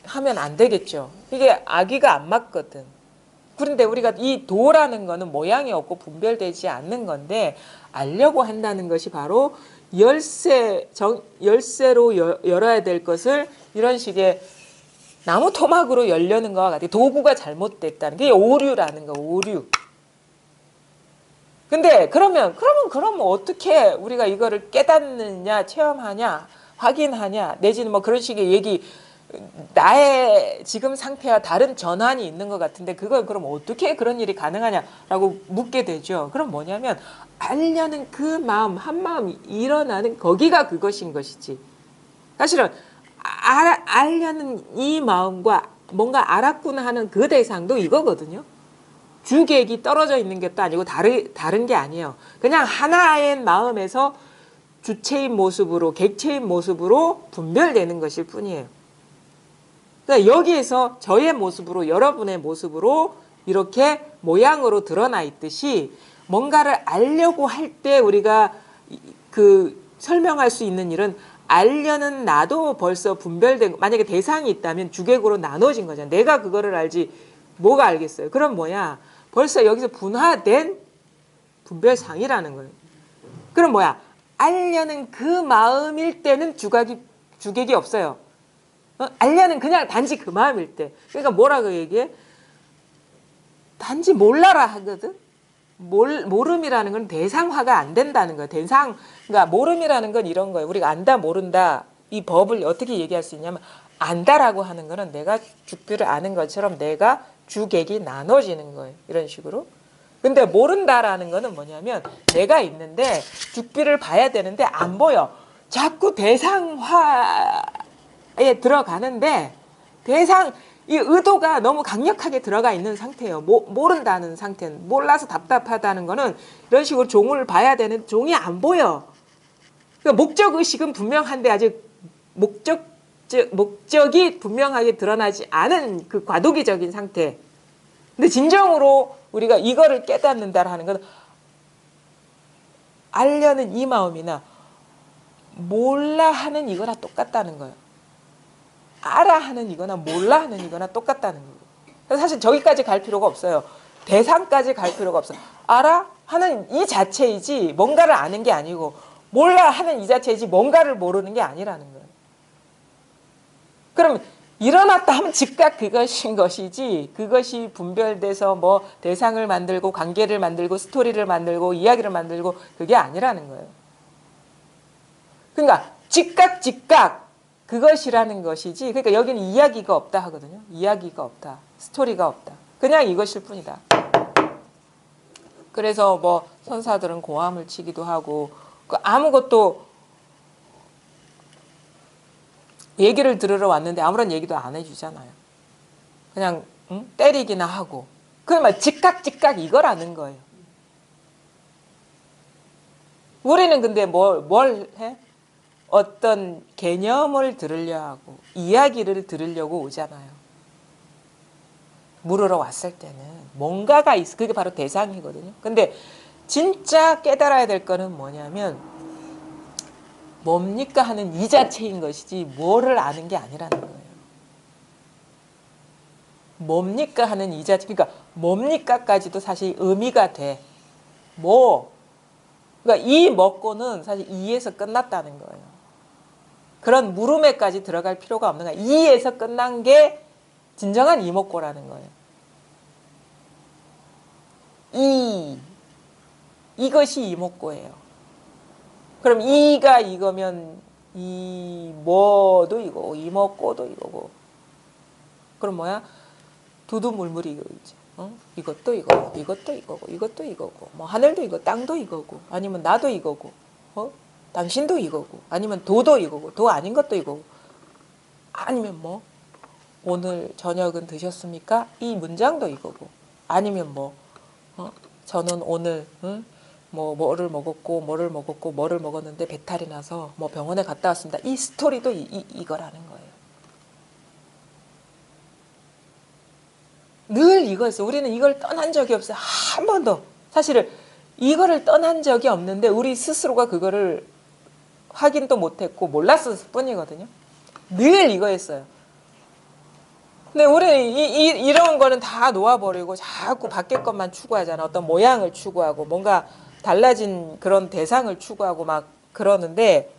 하면 안 되겠죠. 이게 아기가 안 맞거든. 그런데 우리가 이 도라는 거는 모양이 없고 분별되지 않는 건데 알려고 한다는 것이 바로 열쇠로 열어야 될 것을 이런 식의 나무 토막으로 열려는 것과 같아요. 도구가 잘못됐다는 게 오류라는 거, 오류. 근데 그러면 어떻게 우리가 이거를 깨닫느냐, 체험하냐, 확인하냐, 내지는 뭐 그런 식의 얘기, 나의 지금 상태와 다른 전환이 있는 것 같은데 그걸 그럼 어떻게 그런 일이 가능하냐라고 묻게 되죠. 그럼 뭐냐면 알려는 그 마음, 한 마음이 일어나는 거기가 그것인 것이지. 사실은 알려는 이 마음과 뭔가 알았구나 하는 그 대상도 이거거든요. 주객이 떨어져 있는 것도 아니고 다른 게 아니에요. 그냥 하나의 마음에서 주체인 모습으로 객체인 모습으로 분별되는 것일 뿐이에요. 그러니까 여기에서 저의 모습으로 여러분의 모습으로 이렇게 모양으로 드러나 있듯이 뭔가를 알려고 할 때 우리가 설명할 수 있는 일은 알려는 나도 벌써 분별된 만약에 대상이 있다면 주객으로 나눠진 거잖아요. 내가 그거를 알지 뭐가 알겠어요? 그럼 뭐야? 벌써 여기서 분화된 분별상이라는 거예요. 그럼 뭐야? 알려는 그 마음일 때는 주객이 없어요. 알려는 그냥 단지 그 마음일 때. 그러니까 뭐라고 얘기해? 단지 몰라라 하거든. 모름이라는 건 대상화가 안 된다는 거예요. 그러니까 모름이라는 건 이런 거예요. 우리가 안다 모른다 이 법을 어떻게 얘기할 수 있냐면 안다라고 하는 거는 내가 죽비를 아는 것처럼 내가 주객이 나눠지는 거예요. 이런 식으로. 근데 모른다라는 거는 뭐냐면 내가 있는데 죽비를 봐야 되는데 안 보여. 자꾸 대상화에 들어가는데 이 의도가 너무 강력하게 들어가 있는 상태예요. 모른다는 상태는. 몰라서 답답하다는 거는 이런 식으로 종을 봐야 되는 종이 안 보여. 그러니까 목적의식은 분명한데 아직 목적이 분명하게 드러나지 않은 그 과도기적인 상태. 근데 진정으로 우리가 이거를 깨닫는다라는 건 알려는 이 마음이나 몰라 하는 이거나 똑같다는 거예요. 알아 하는 이거나 몰라 하는 이거나 똑같다는 거예요. 그래서 사실 저기까지 갈 필요가 없어요. 대상까지 갈 필요가 없어요. 알아 하는 이 자체이지 뭔가를 아는 게 아니고 몰라 하는 이 자체이지 뭔가를 모르는 게 아니라는 거예요. 그럼 일어났다 하면 즉각 그것인 것이지 그것이 분별돼서 뭐 대상을 만들고 관계를 만들고 스토리를 만들고 이야기를 만들고 그게 아니라는 거예요. 그러니까 즉각 그것이라는 것이지 그러니까 여기는 이야기가 없다 하거든요. 이야기가 없다. 스토리가 없다. 그냥 이것일 뿐이다. 그래서 뭐 선사들은 고함을 치기도 하고 아무것도 얘기를 들으러 왔는데 아무런 얘기도 안 해주잖아요. 그냥 때리기나 하고. 그러면 즉각 이거라는 거예요. 우리는 근데 뭘 해? 어떤 개념을 들으려 하고 이야기를 들으려고 오잖아요. 물으러 왔을 때는 뭔가가 있어. 그게 바로 대상이거든요. 근데 진짜 깨달아야 될 거는 뭐냐면 뭡니까 하는 이 자체인 것이지 뭐를 아는 게 아니라는 거예요. 뭡니까 하는 이 자체. 그러니까 뭡니까까지도 사실 의미가 돼. 그러니까 이 먹고는 사실 이에서 끝났다는 거예요. 그런 물음에까지 들어갈 필요가 없는 거예요. 이에서 끝난 게 진정한 이목고라는 거예요. 이것이 이목고예요. 그럼 이가 이거면 이 뭐도 이거고 이목고도 이거고. 그럼 뭐야? 두두물물이 이거지. 이것도 이거고 이것도 이거고 이것도 이거고 뭐 하늘도 이거 땅도 이거고 아니면 나도 이거고 당신도 이거고 아니면 도도 이거고 도 아닌 것도 이거고 아니면 뭐 오늘 저녁은 드셨습니까? 이 문장도 이거고 아니면 뭐 저는 오늘 뭐를 먹었고 뭐를 먹었는데 배탈이 나서 뭐 병원에 갔다 왔습니다. 이 스토리도 이거라는 거예요. 늘 이거였어요. 우리는 이걸 떠난 적이 없어요. 한 번도. 사실은 이거를 떠난 적이 없는데 우리 스스로가 그거를 확인도 못했고 몰랐을 뿐이거든요. 늘 이거였어요. 근데 우리는 이런 거는 다 놓아버리고 자꾸 밖에 것만 추구하잖아. 어떤 모양을 추구하고 뭔가 달라진 그런 대상을 추구하고 막 그러는데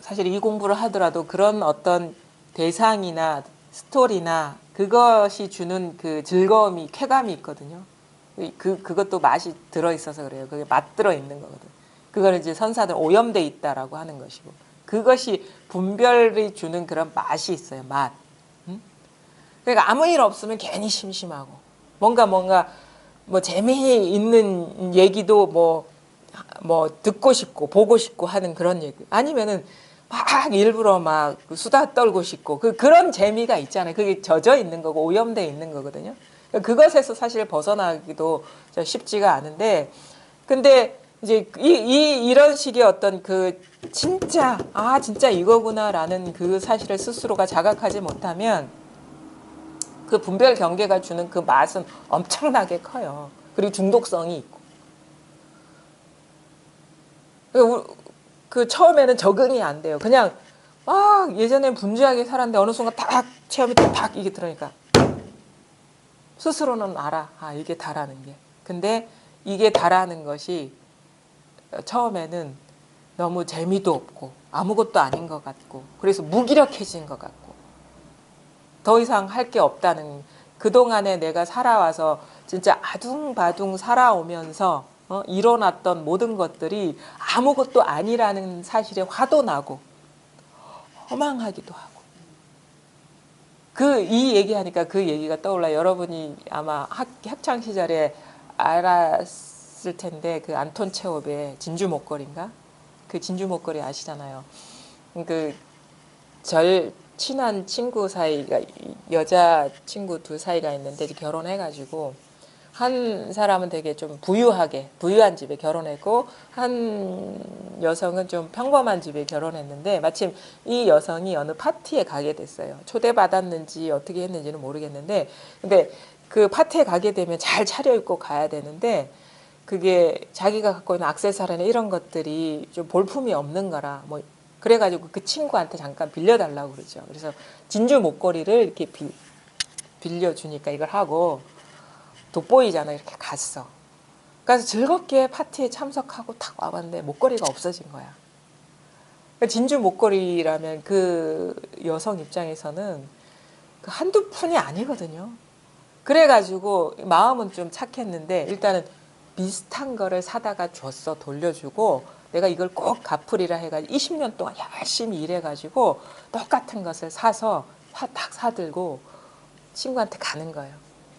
사실 이 공부를 하더라도 그런 어떤 대상이나 스토리나 그것이 주는 그 즐거움이 쾌감이 있거든요. 그것도 맛이 들어있어서 그래요. 그게 맛 들어있는 거거든. 그거는 이제 선사들 오염돼 있다라고 하는 것이고 그것이 분별이 주는 그런 맛이 있어요. 맛. 그러니까 아무 일 없으면 괜히 심심하고 뭔가 뭐 재미있는 얘기도 뭐 듣고 싶고 보고 싶고 하는 그런 얘기 아니면은 막 일부러 막 수다 떨고 싶고 그런 재미가 있잖아요. 그게 젖어 있는 거고 오염돼 있는 거거든요. 그것에서 사실 벗어나기도 쉽지가 않은데 근데 이제 이런 식의 어떤 그 진짜 이거구나라는 그 사실을 스스로가 자각하지 못하면 그 분별 경계가 주는 그 맛은 엄청나게 커요. 그리고 중독성이 있고. 그 처음에는 적응이 안 돼요. 그냥 막 예전에 분주하게 살았는데 어느 순간 딱 체험이 딱 이게 들어니까 스스로는 알아. 아, 이게 다라는 게. 근데 이게 다라는 것이 처음에는 너무 재미도 없고 아무것도 아닌 것 같고 그래서 무기력해진 것 같고 더 이상 할 게 없다는 그동안에 내가 살아와서 진짜 아둥바둥 살아오면서 일어났던 모든 것들이 아무것도 아니라는 사실에 화도 나고 허망하기도 하고 이 얘기하니까 그 얘기가 떠올라. 여러분이 아마 학창 시절에 알았을 텐데 그 안톤 체홉의 진주 목걸이인가? 그 진주 목걸이 아시잖아요. 그 친한 친구 사이가 여자 친구 두 사이가 있는데 결혼해가지고 한 사람은 되게 좀 부유한 집에 결혼했고 한 여성은 좀 평범한 집에 결혼했는데 마침 이 여성이 어느 파티에 가게 됐어요. 초대받았는지 어떻게 했는지는 모르겠는데 근데 그 파티에 가게 되면 잘 차려입고 가야 되는데 그게 자기가 갖고 있는 액세서리나 이런 것들이 좀 볼품이 없는 거라 뭐 그래가지고 그 친구한테 잠깐 빌려달라고 그러죠. 그래서 진주 목걸이를 이렇게 빌려주니까 이걸 하고 돋보이잖아. 이렇게 갔어. 그래서 즐겁게 파티에 참석하고 탁 와봤는데 목걸이가 없어진 거야. 진주 목걸이라면 그 여성 입장에서는 그 한두 푼이 아니거든요. 그래가지고 마음은 좀 착했는데 일단은 비슷한 거를 사다가 줬어. 돌려주고 내가 이걸 꼭 갚으리라 해가지고 20년 동안 열심히 일해가지고 똑같은 것을 사서 딱 사들고 친구한테 가는 거예요.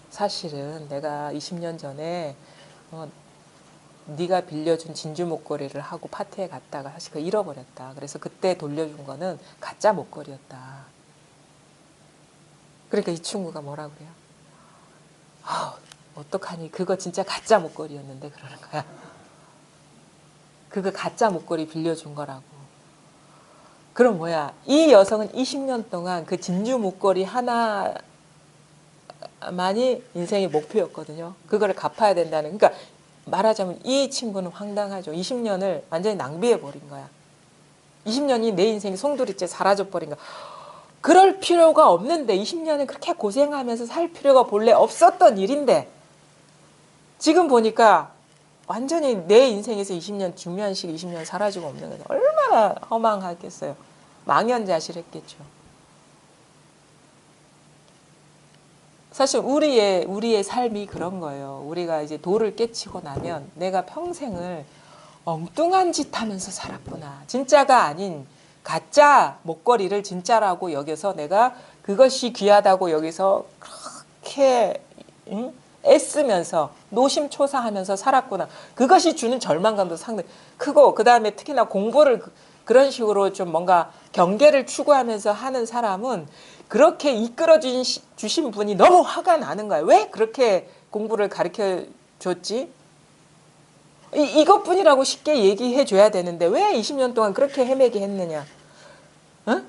사실은 내가 20년 전에 네가 빌려준 진주 목걸이를 하고 파티에 갔다가 사실 그거 잃어버렸다. 그래서 그때 돌려준 거는 가짜 목걸이였다. 그러니까 이 친구가 뭐라 그래요? 어떡하니 그거 진짜 가짜 목걸이였는데 그러는 거야. 그거 가짜 목걸이 빌려준 거라고. 그럼 뭐야? 이 여성은 20년 동안 그 진주 목걸이 하나만이 인생의 목표였거든요. 그거를 갚아야 된다는. 그러니까 말하자면 이 친구는 황당하죠. 20년을 완전히 낭비해 버린 거야. 20년이 내 인생이 송두리째 사라져 버린 거야. 그럴 필요가 없는데 20년을 그렇게 고생하면서 살 필요가 본래 없었던 일인데 지금 보니까 완전히 내 인생에서 20년 중요한 시기 20년 사라지고 없는 거예요. 얼마나 허망하겠어요. 망연자실했겠죠. 사실 우리의 삶이 그런 거예요. 우리가 이제 도를 깨치고 나면 내가 평생을 엉뚱한 짓 하면서 살았구나. 진짜가 아닌 가짜 목걸이를 진짜라고 여겨서 내가 그것이 귀하다고 여기서 그렇게 애쓰면서 노심초사하면서 살았구나. 그것이 주는 절망감도 상당히 크고 그 다음에 특히나 공부를 그런 식으로 좀 뭔가 경계를 추구하면서 하는 사람은 그렇게 이끌어 주신 분이 너무 화가 나는 거야. 왜 그렇게 공부를 가르쳐 줬지? 이것뿐이라고 쉽게 얘기해 줘야 되는데 왜 20년 동안 그렇게 헤매게 했느냐? 응?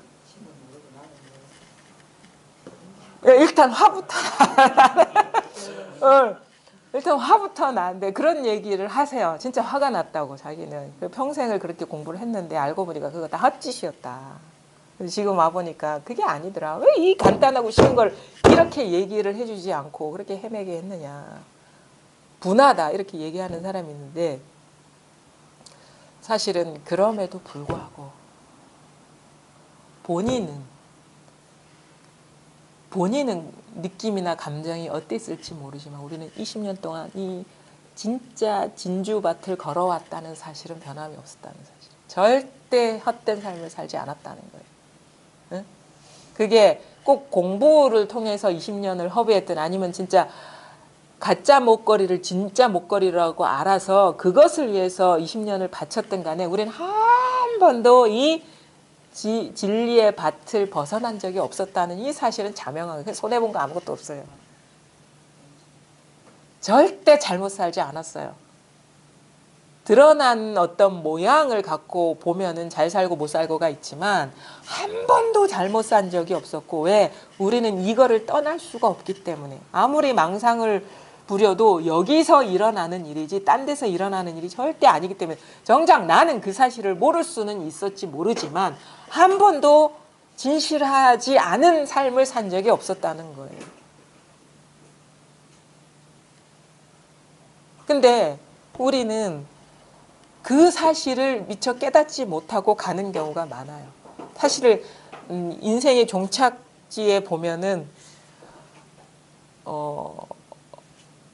일단 화부터 일단 화부터 나는데 그런 얘기를 하세요. 진짜 화가 났다고 자기는. 평생을 그렇게 공부를 했는데 알고 보니까 그거 다 헛짓이었다. 지금 와보니까 그게 아니더라. 왜 이 간단하고 쉬운 걸 이렇게 얘기를 해주지 않고 그렇게 헤매게 했느냐. 분하다 이렇게 얘기하는 사람이 있는데 사실은 그럼에도 불구하고 본인은 느낌이나 감정이 어땠을지 모르지만 우리는 20년 동안 이 진짜 진주밭을 걸어왔다는 사실은 변함이 없었다는 사실. 절대 헛된 삶을 살지 않았다는 거예요. 응? 그게 꼭 공부를 통해서 20년을 허비했든 아니면 진짜 가짜 목걸이를 진짜 목걸이라고 알아서 그것을 위해서 20년을 바쳤든 간에 우리는 한 번도 이 진리의 밭을 벗어난 적이 없었다는 이 사실은 자명하게 손해본 거 아무것도 없어요. 절대 잘못 살지 않았어요. 드러난 어떤 모양을 갖고 보면은 잘 살고 못 살고가 있지만 한 번도 잘못 산 적이 없었고 왜? 우리는 이거를 떠날 수가 없기 때문에 아무리 망상을 부려도 여기서 일어나는 일이지 딴 데서 일어나는 일이 절대 아니기 때문에 정작 나는 그 사실을 모를 수는 있었지 모르지만 한 번도 진실하지 않은 삶을 산 적이 없었다는 거예요. 근데 우리는 그 사실을 미처 깨닫지 못하고 가는 경우가 많아요. 사실을 인생의 종착지에 보면은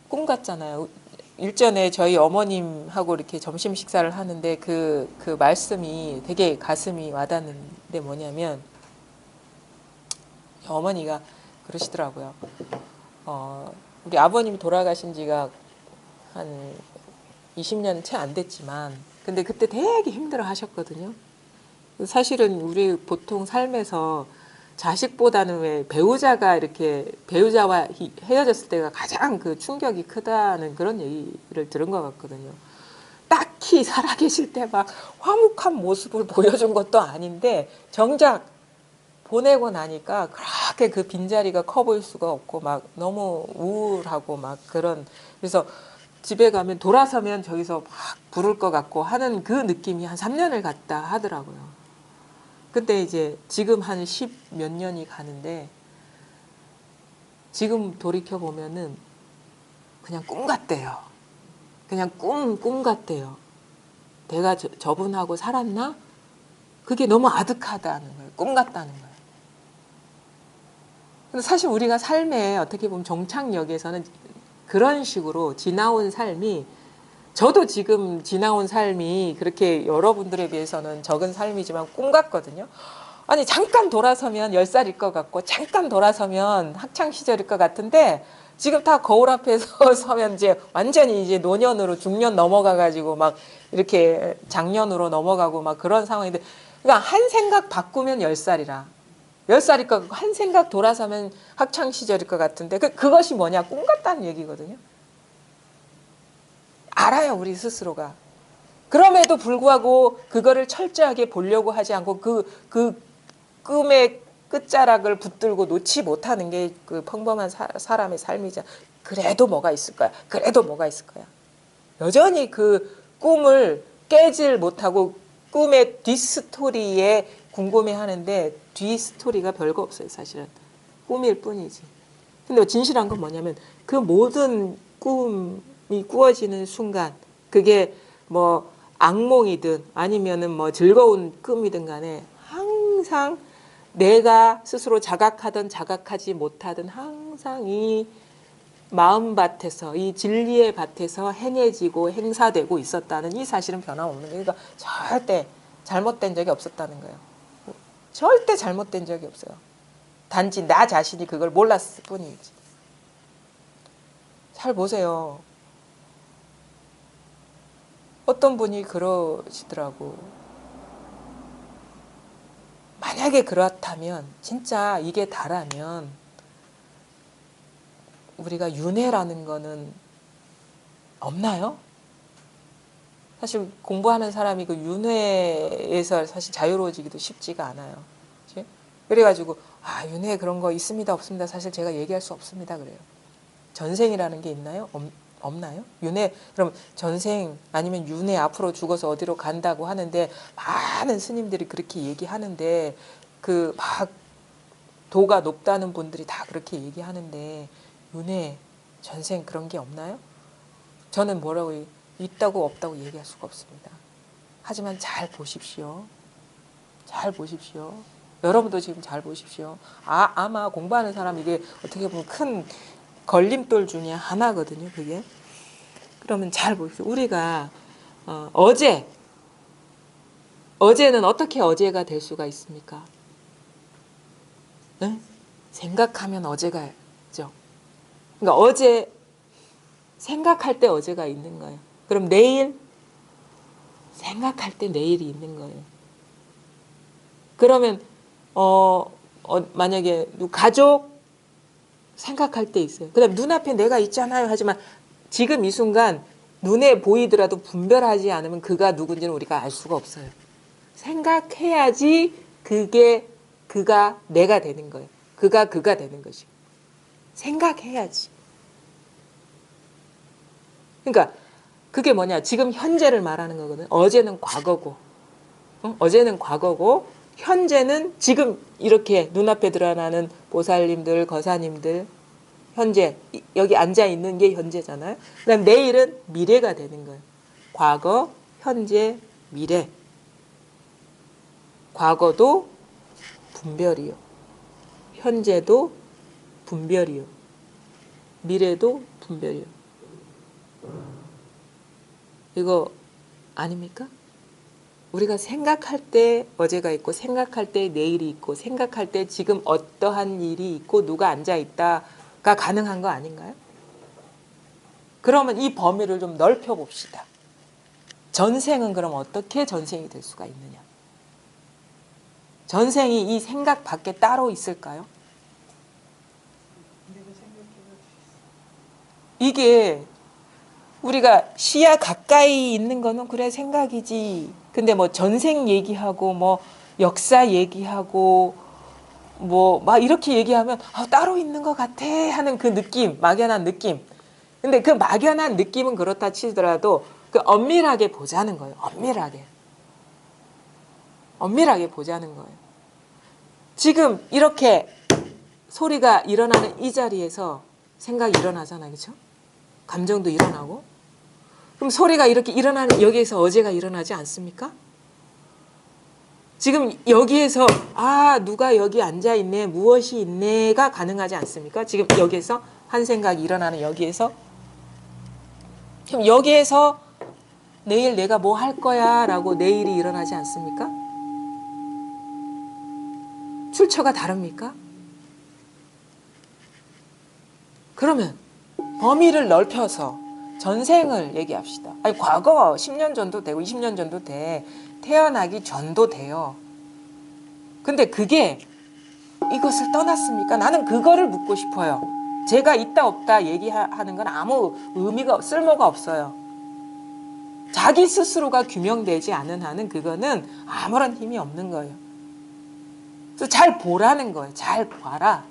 꿈 같잖아요. 일전에 저희 어머님하고 이렇게 점심 식사를 하는데 그 말씀이 되게 가슴이 와닿는데 뭐냐면 어머니가 그러시더라고요. 우리 아버님이 돌아가신 지가 한 20년 채 안 됐지만 근데 그때 되게 힘들어 하셨거든요. 사실은 우리 보통 삶에서 자식보다는 왜 배우자가 이렇게 배우자와 헤어졌을 때가 가장 그 충격이 크다는 그런 얘기를 들은 것 같거든요. 딱히 살아계실 때 막 화목한 모습을 보여준 것도 아닌데 정작 보내고 나니까 그렇게 그 빈자리가 커 보일 수가 없고 막 너무 우울하고 막 그런 그래서 집에 가면 돌아서면 저기서 막 부를 것 같고 하는 그 느낌이 한 3년을 갔다 하더라고요. 근데 이제 지금 한 10 몇 년이 가는데 지금 돌이켜 보면은 그냥 꿈 같대요. 그냥 꿈 같대요. 내가 저분하고 살았나? 그게 너무 아득하다는 거예요. 꿈 같다는 거예요. 근데 사실 우리가 삶에 어떻게 보면 종착역에서는 그런 식으로 지나온 삶이 저도 지금 지나온 삶이 그렇게 여러분들에 비해서는 적은 삶이지만 꿈 같거든요. 아니 잠깐 돌아서면 10살일 것 같고 잠깐 돌아서면 학창 시절일 것 같은데 지금 다 거울 앞에서 서면 이제 완전히 이제 노년으로 중년 넘어가 가지고 막 이렇게 장년으로 넘어가고 막 그런 상황인데 그러니까 한 생각 바꾸면 10살이라 10살일 것 같고 한 생각 돌아서면 학창 시절일 것 같은데 그것이 뭐냐 꿈 같다는 얘기거든요. 알아요 우리 스스로가. 그럼에도 불구하고 그거를 철저하게 보려고 하지 않고 그 꿈의 끝자락을 붙들고 놓지 못하는 게 그 평범한 사람의 삶이자. 그래도 뭐가 있을 거야. 그래도 뭐가 있을 거야. 여전히 그 꿈을 깨질 못하고 꿈의 뒷스토리에 궁금해하는데 뒷스토리가 별거 없어요. 사실은. 꿈일 뿐이지. 근데 진실한 건 뭐냐면 그 모든 꿈이 꾸어지는 순간 그게 뭐 악몽이든 아니면은 뭐 즐거운 꿈이든 간에 항상 내가 스스로 자각하든 자각하지 못하든 항상 이 마음밭에서 이 진리의 밭에서 행해지고 행사되고 있었다는 이 사실은 변함없는 거예요. 그러니까 절대 잘못된 적이 없었다는 거예요. 절대 잘못된 적이 없어요. 단지 나 자신이 그걸 몰랐을 뿐이지. 잘 보세요. 어떤 분이 그러시더라고. 만약에 그렇다면 진짜 이게 다라면 우리가 윤회라는 거는 없나요? 사실 공부하는 사람이 그 윤회에서 사실 자유로워지기도 쉽지가 않아요. 그치? 그래가지고 윤회 그런 거 있습니다 없습니다 사실 제가 얘기할 수 없습니다 그래요. 전생이라는 게 있나요? 없나요? 윤회 그럼 전생 아니면 윤회 앞으로 죽어서 어디로 간다고 하는데 많은 스님들이 그렇게 얘기하는데 그 막 도가 높다는 분들이 다 그렇게 얘기하는데 윤회 전생 그런 게 없나요? 저는 뭐라고 있다고 없다고 얘기할 수가 없습니다. 하지만 잘 보십시오. 잘 보십시오. 여러분도 지금 잘 보십시오. 아마 공부하는 사람 이게 어떻게 보면 큰 걸림돌 중에 하나거든요. 그게. 그러면 잘 보십시오. 우리가 어제는 어떻게 어제가 될 수가 있습니까? 네? 생각하면 어제가 있죠. 그러니까 어제 생각할 때 어제가 있는 거예요. 그럼 내일 생각할 때 내일이 있는 거예요. 그러면 만약에 가족 생각할 때 있어요. 그다음 눈앞에 내가 있잖아요. 하지만 지금 이 순간 눈에 보이더라도 분별하지 않으면 그가 누군지는 우리가 알 수가 없어요. 생각해야지 그가 내가 되는 거예요. 그가 되는 것이고. 생각해야지. 그러니까 그게 뭐냐. 지금 현재를 말하는 거거든. 어제는 과거고. 어제는 과거고 현재는 지금 이렇게 눈앞에 드러나는 보살님들, 거사님들 현재 여기 앉아 있는 게 현재잖아요. 그다음 내일은 미래가 되는 거예요. 과거, 현재, 미래. 과거도 분별이요. 현재도 분별이요. 미래도 분별이요. 이거 아닙니까? 우리가 생각할 때 어제가 있고 생각할 때 내일이 있고 생각할 때 지금 어떠한 일이 있고 누가 앉아 있다가 가능한 거 아닌가요? 그러면 이 범위를 좀 넓혀 봅시다. 전생은 그럼 어떻게 전생이 될 수가 있느냐? 전생이 이 생각 밖에 따로 있을까요? 이게 우리가 시야 가까이 있는 거는 그래 생각이지. 근데 뭐 전생 얘기하고 뭐 역사 얘기하고 뭐 막 이렇게 얘기하면 따로 있는 것 같아 하는 그 느낌, 막연한 느낌. 근데 그 막연한 느낌은 그렇다 치더라도 그 엄밀하게 보자는 거예요. 엄밀하게 보자는 거예요. 지금 이렇게 소리가 일어나는 이 자리에서 생각이 일어나잖아요. 그렇죠? 감정도 일어나고. 그럼 소리가 이렇게 일어나는 여기에서 어제가 일어나지 않습니까? 지금 여기에서 누가 여기 앉아있네, 무엇이 있네가 가능하지 않습니까? 지금 여기에서 한 생각이 일어나는 여기에서. 그럼 여기에서 내일 내가 뭐 할 거야 라고 내일이 일어나지 않습니까? 출처가 다릅니까? 그러면 범위를 넓혀서 전생을 얘기합시다. 아니, 과거 10년 전도 되고 20년 전도 돼. 태어나기 전도 돼요. 근데 그게 이것을 떠났습니까? 나는 그거를 묻고 싶어요. 제가 있다 없다 얘기하는 건 아무 의미가 쓸모가 없어요. 자기 스스로가 규명되지 않은 한은 그거는 아무런 힘이 없는 거예요. 그래서 잘 보라는 거예요. 잘 봐라.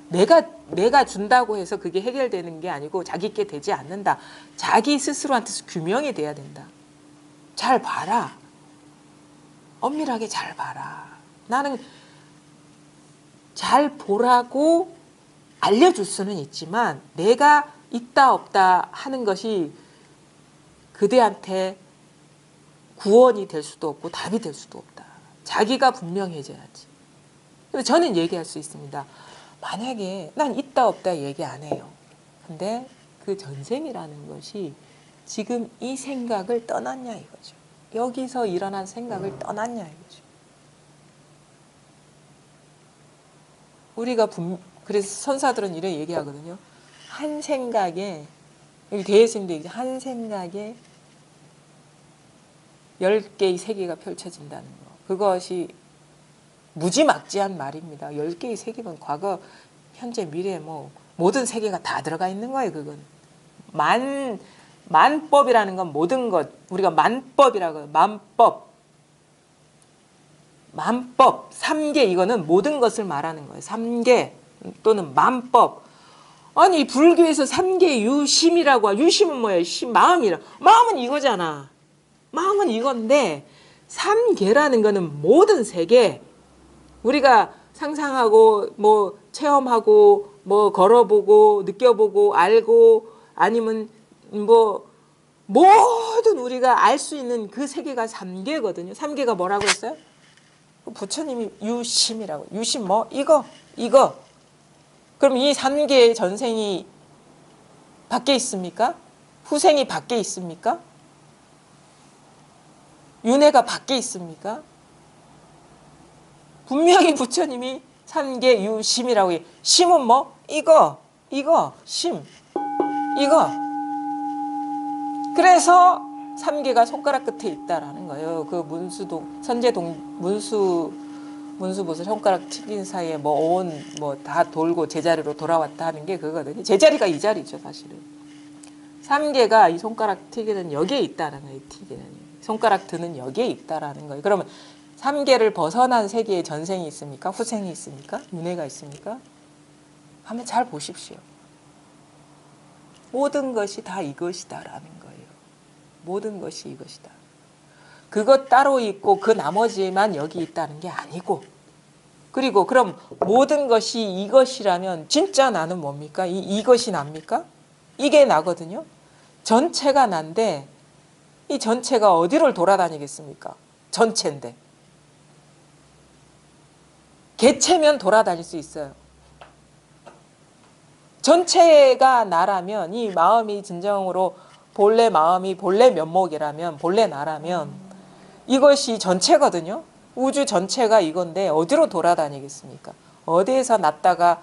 내가 준다고 해서 그게 해결되는 게 아니고 자기께 되지 않는다. 자기 스스로한테서 규명이 돼야 된다. 잘 봐라. 엄밀하게 잘 봐라. 나는 잘 보라고 알려줄 수는 있지만 내가 있다 없다 하는 것이 그대한테 구원이 될 수도 없고 답이 될 수도 없다. 자기가 분명해져야지. 그래서 저는 얘기할 수 있습니다. 만약에 난 있다 없다 얘기 안 해요. 근데 그 전생이라는 것이 지금 이 생각을 떠났냐 이거죠. 여기서 일어난 생각을 떠났냐 이거죠. 우리가 그래서 선사들은 이런 얘기하거든요. 한 생각에 여기 대예스님도 얘기해 한 생각에 10개의 세계가 펼쳐진다는 거. 그것이 무지막지한 말입니다. 10개의 세계면 과거, 현재, 미래 뭐 모든 세계가 다 들어가 있는 거예요. 그건 만법이라는 건 모든 것. 우리가 만법이라고 해요. 만법 3개 이거는 모든 것을 말하는 거예요. 3개 또는 만법. 아니 불교에서 3개 유심이라고 유심은 뭐예요? 마음이라. 마음은 이거잖아. 마음은 이건데 3개라는 거는 모든 세계. 우리가 상상하고 뭐 체험하고 뭐 걸어보고 느껴보고 알고 아니면 뭐 모든 우리가 알 수 있는 그 세계가 3개거든요. 3개가 뭐라고 했어요? 부처님이 유심이라고. 유심 뭐? 이거. 그럼 이 3개의 전생이 밖에 있습니까? 후생이 밖에 있습니까? 윤회가 밖에 있습니까? 분명히 부처님이 3개 유심이라고 해요. 심은 뭐? 이거, 심, 이거. 그래서 3개가 손가락 끝에 있다라는 거예요. 그 문수보살 손가락 튀긴 사이에 뭐 다 돌고 제자리로 돌아왔다 하는 게 그거거든요. 제자리가 이 자리죠, 사실은. 3개가 이 손가락 튀기는 여기에 있다라는 거예요. 튀기는. 손가락 드는 여기에 있다라는 거예요. 그러면 3개를 벗어난 세계에 전생이 있습니까? 후생이 있습니까? 윤회가 있습니까? 한번 잘 보십시오. 모든 것이 다 이것이다라는 거예요. 모든 것이 이것이다. 그것 따로 있고 그 나머지만 여기 있다는 게 아니고 그리고 그럼 모든 것이 이것이라면 진짜 나는 뭡니까? 이것이 납니까? 이게 나거든요. 전체가 난데 이 전체가 어디를 돌아다니겠습니까? 전체인데. 개체면 돌아다닐 수 있어요. 전체가 나라면 이 마음이 진정으로 본래 마음이 본래 면목이라면 본래 나라면 이것이 전체거든요. 우주 전체가 이건데 어디로 돌아다니겠습니까? 어디에서 났다가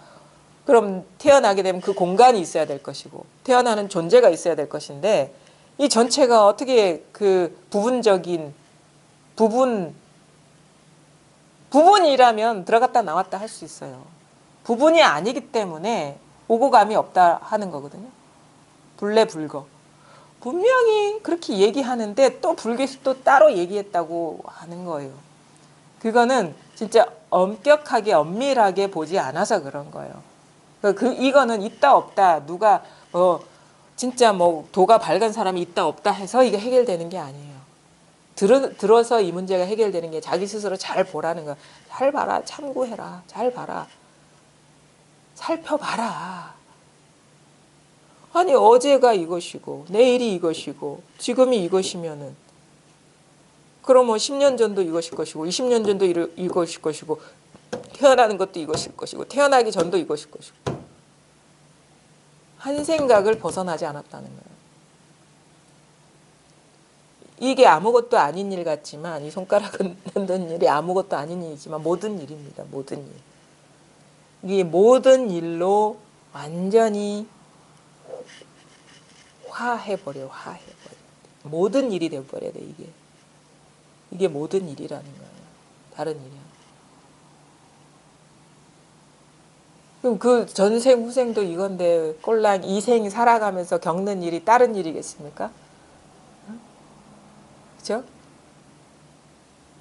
그럼 태어나게 되면 그 공간이 있어야 될 것이고 태어나는 존재가 있어야 될 것인데 이 전체가 어떻게 그 부분적인 부분이라면 들어갔다 나왔다 할 수 있어요. 부분이 아니기 때문에 오고 감이 없다 하는 거거든요. 불례불거. 분명히 그렇게 얘기하는데 또 불교에서 또 따로 얘기했다고 하는 거예요. 그거는 진짜 엄격하게 엄밀하게 보지 않아서 그런 거예요. 이거는 있다 없다 누가 진짜 뭐 도가 밝은 사람이 있다 없다 해서 이게 해결되는 게 아니에요. 들어서 이 문제가 해결되는 게 자기 스스로 잘 보라는 거야. 잘 봐라. 참고해라. 잘 봐라. 살펴봐라. 아니 어제가 이것이고 내일이 이것이고 지금이 이것이면은 그럼 뭐 10년 전도 이것일 것이고 20년 전도 이것일 것이고 태어나는 것도 이것일 것이고 태어나기 전도 이것일 것이고 한 생각을 벗어나지 않았다는 거예요. 이게 아무것도 아닌 일 같지만 이 손가락을 흔든 일이 아무것도 아닌 일이지만 모든 일입니다. 모든 일. 이게 모든 일로 완전히 화해버려. 모든 일이 되어버려야 돼 이게. 이게 모든 일이라는 거예요. 다른 일이야. 그럼 그 전생 후생도 이건데 꼴랑 이생 살아가면서 겪는 일이 다른 일이겠습니까? 그죠?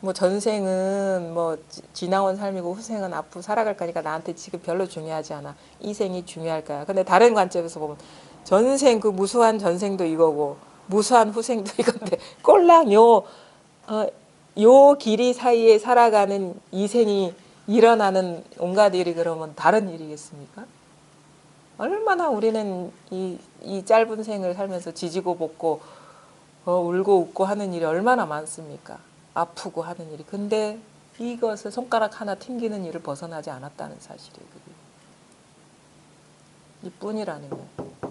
뭐 전생은 뭐 지나온 삶이고 후생은 앞으로 살아갈 거니까 나한테 지금 별로 중요하지 않아. 이 생이 중요할 거야. 근데 다른 관점에서 보면 전생 그 무수한 전생도 이거고 무수한 후생도 이건데 꼴랑 요 길이 사이에 살아가는 이 생이 일어나는 온갖 일이 그러면 다른 일이겠습니까? 얼마나 우리는 이 짧은 생을 살면서 지지고 볶고 울고 웃고 하는 일이 얼마나 많습니까? 아프고 하는 일이. 근데 이것을 손가락 하나 튕기는 일을 벗어나지 않았다는 사실이에요. 이뿐이라는 거예요.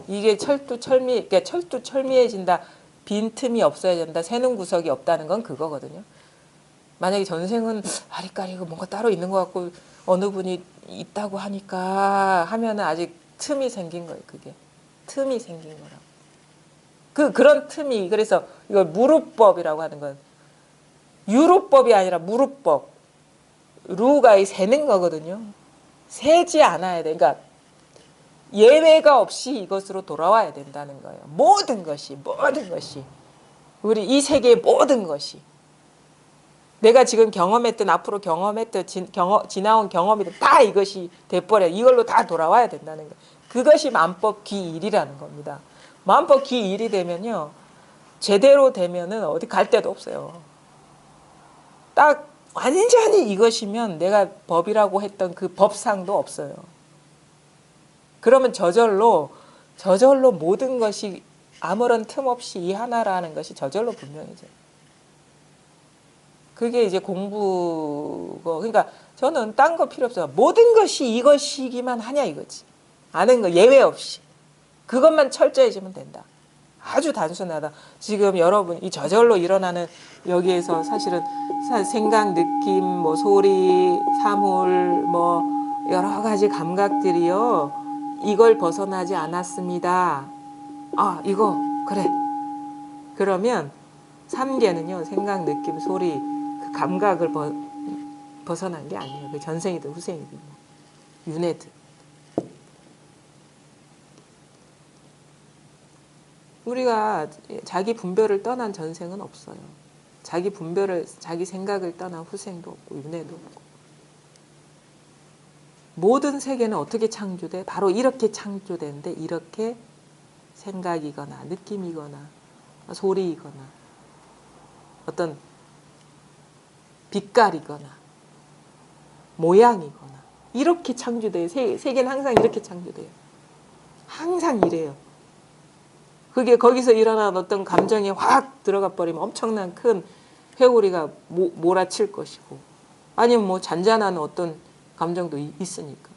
이게 그러니까 철두철미해진다. 빈틈이 없어야 된다. 새는 구석이 없다는 건 그거거든요. 만약에 전생은 아리까리고 뭔가 따로 있는 것 같고 어느 분이 있다고 하니까 하면은 아직 틈이 생긴 거예요. 그게 틈이 생긴 거라고. 그런 틈이 그래서 이걸 무루법이라고 하는 건 유루법이 아니라 무루법. 루가 세는 거거든요. 세지 않아야 돼. 그러니까 예외가 없이 이것으로 돌아와야 된다는 거예요. 모든 것이 우리 이 세계의 모든 것이 내가 지금 경험했던 앞으로 경험했던 지나온 경험이든 다 이것이 돼버려. 이걸로 다 돌아와야 된다는 거예요. 그것이 만법기일이라는 겁니다. 만법기일이 되면요. 제대로 되면은 어디 갈 데도 없어요. 딱 완전히 이것이면 내가 법이라고 했던 그 법상도 없어요. 그러면 저절로 모든 것이 아무런 틈 없이 이 하나라는 것이 저절로 분명해져요. 그게 이제 공부고 그러니까 저는 딴 거 필요 없어요. 모든 것이 이것이기만 하냐 이거지. 아는 거 예외 없이. 그것만 철저해지면 된다. 아주 단순하다. 지금 여러분 이 저절로 일어나는 여기에서 사실은 생각, 느낌, 뭐 소리, 사물, 뭐 여러 가지 감각들이요. 이걸 벗어나지 않았습니다. 아 이거 그래. 그러면 3계는요. 생각, 느낌, 소리 그 감각을 벗어난 게 아니에요. 그 전생이든 후생이든 윤회든. 우리가 자기 분별을 떠난 전생은 없어요. 자기 생각을 떠난 후생도 없고 윤회도 없고. 모든 세계는 어떻게 창조돼? 바로 이렇게 창조되는데 이렇게 생각이거나 느낌이거나 소리이거나 어떤 빛깔이거나 모양이거나 이렇게 창조돼요. 세계는 항상 이렇게 창조돼요. 항상 이래요. 그게 거기서 일어난 어떤 감정에 확 들어가 버리면 엄청난 큰 회오리가 몰아칠 것이고, 아니면 뭐 잔잔한 어떤 감정도 있으니까.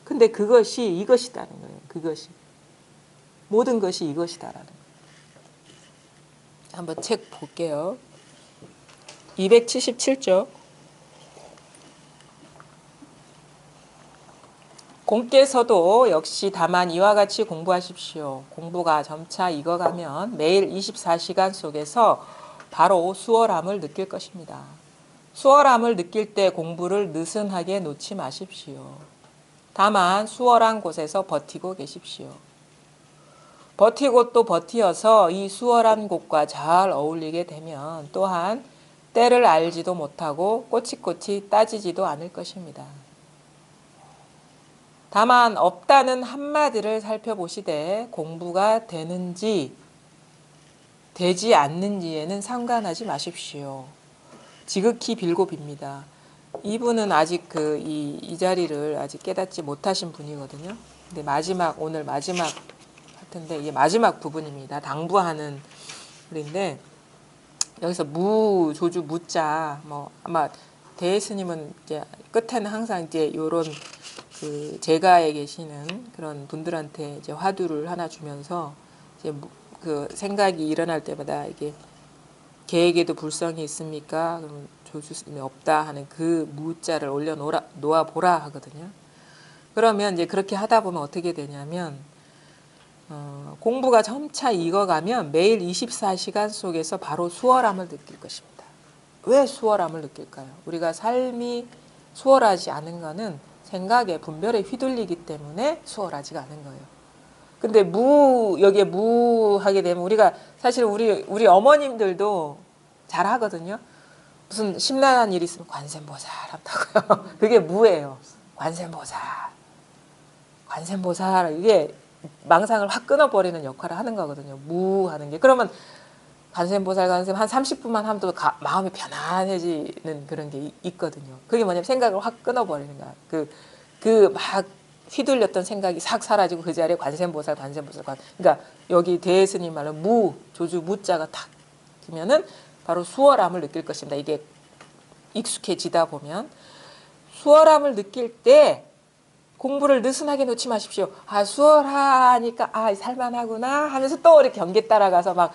근데 그것이 이것이다는 거예요. 그것이. 모든 것이 이것이다라는 거예요. 한번 책 볼게요. 277쪽. 공께서도 역시 다만 이와 같이 공부하십시오. 공부가 점차 익어가면 매일 24시간 속에서 바로 수월함을 느낄 것입니다. 수월함을 느낄 때 공부를 느슨하게 놓지 마십시오. 다만 수월한 곳에서 버티고 계십시오. 버티고 또 버티어서 이 수월한 곳과 잘 어울리게 되면 또한 때를 알지도 못하고 꼬치꼬치 따지지도 않을 것입니다. 다만 없다는 한마디를 살펴보시되 공부가 되는지 되지 않는지에는 상관하지 마십시오. 지극히 빌고 빕니다. 이분은 아직 이 자리를 아직 깨닫지 못하신 분이거든요. 근데 오늘 마지막 할 텐데 이게 마지막 부분입니다. 당부하는 글인데, 여기서 조주 무자, 뭐 아마 대스님은 이제 끝에는 항상 이제 요런 제가에 계시는 그런 분들한테 이제 화두를 하나 주면서 이제 그 생각이 일어날 때마다 이게 계획에도 불성이 있습니까? 그러면 조주스님이 없다 하는 그 무자를 놓아 보라 하거든요. 그러면 이제 그렇게 하다 보면 어떻게 되냐면 공부가 점차 익어가면 매일 24시간 속에서 바로 수월함을 느낄 것입니다. 왜 수월함을 느낄까요? 우리가 삶이 수월하지 않은 거는 생각에 분별에 휘둘리기 때문에 수월하지가 않은 거예요. 근데 여기에 하게 되면 우리가 사실 우리 어머님들도 잘 하거든요. 무슨 심란한 일이 있으면 관세음보살 한다고요. 그게 무예요. 관세음보살 이게 망상을 확 끊어버리는 역할을 하는 거거든요. 하는 게. 그러면 관세음보살 한 30분만 하면 또 마음이 편안해지는 그런 게 있거든요. 그게 뭐냐면 생각을 확 끊어버리는 거야. 막 휘둘렸던 생각이 싹 사라지고 그 자리에 관세음보살. 그러니까 여기 대스님 말로 조주 무자가 탁 되면은 바로 수월함을 느낄 것입니다. 이게 익숙해지다 보면 수월함을 느낄 때 공부를 느슨하게 놓지 마십시오. 수월하니까 살만하구나 하면서 또 이렇게 경계 따라가서 막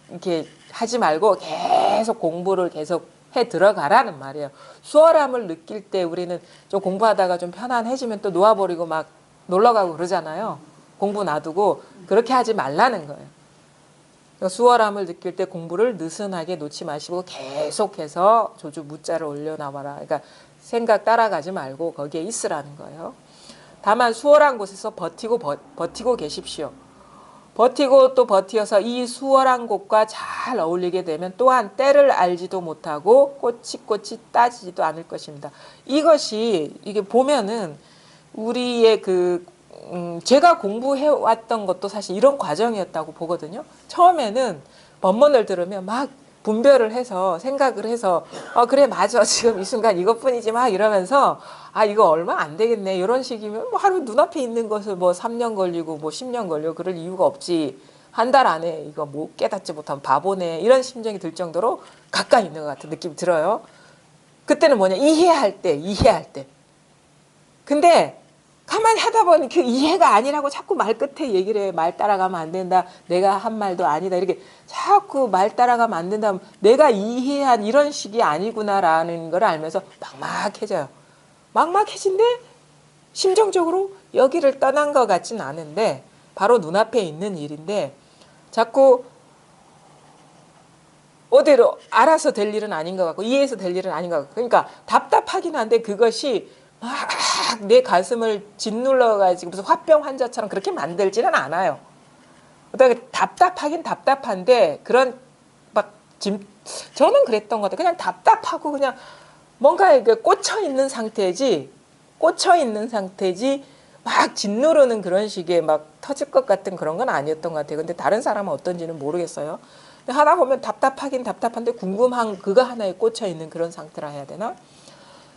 이렇게 하지 말고 계속 공부를 계속 해 들어가라는 말이에요. 수월함을 느낄 때 우리는 좀 공부하다가 좀 편안해지면 또 놓아버리고 막 놀러가고 그러잖아요. 공부 놔두고. 그렇게 하지 말라는 거예요. 그러니까 수월함을 느낄 때 공부를 느슨하게 놓지 마시고 계속해서 조주 무자를 올려나와라. 그러니까 생각 따라가지 말고 거기에 있으라는 거예요. 다만 수월한 곳에서 버티고 계십시오. 버티고 또 버티어서 이 수월한 곳과 잘 어울리게 되면 또한 때를 알지도 못하고 꼬치꼬치 따지지도 않을 것입니다. 이게 보면은 우리의 제가 공부해왔던 것도 사실 이런 과정이었다고 보거든요. 처음에는 법문을 들으면 막 분별을 해서 생각을 해서 그래 맞아 지금 이 순간 이것뿐이지 막 이러면서 이거 얼마 안 되겠네 이런 식이면 뭐 하루 눈앞에 있는 것을 뭐 3년 걸리고 뭐 10년 걸리고 그럴 이유가 없지, 한 달 안에 이거 뭐 깨닫지 못하면 바보네 이런 심정이 들 정도로 가까이 있는 것 같은 느낌이 들어요. 그때는 뭐냐, 이해할 때 근데 가만히 하다 보니 그 이해가 아니라고 자꾸 말 끝에 얘기를 해. 말 따라가면 안 된다. 내가 한 말도 아니다. 이렇게 자꾸 말 따라가면 안 된다. 내가 이해한 이런 식이 아니구나라는 걸 알면서 막막해져요. 막막해진데 심정적으로 여기를 떠난 것 같진 않은데 바로 눈앞에 있는 일인데 자꾸 어디로 알아서 될 일은 아닌 것 같고 이해해서 될 일은 아닌 것 같고, 그러니까 답답하긴 한데 그것이 막 내 가슴을 짓눌러가지고 무슨 화병 환자처럼 그렇게 만들지는 않아요. 그다음에 답답하긴 답답한데 그런 저는 그랬던 것 같아요. 그냥 답답하고 그냥 뭔가에 꽂혀 있는 상태지 막 짓누르는 그런 식의 막 터질 것 같은 그런 건 아니었던 것 같아요. 근데 다른 사람은 어떤지는 모르겠어요. 근데 하다 보면 답답하긴 답답한데 궁금한 그거 하나에 꽂혀 있는 그런 상태라 해야 되나?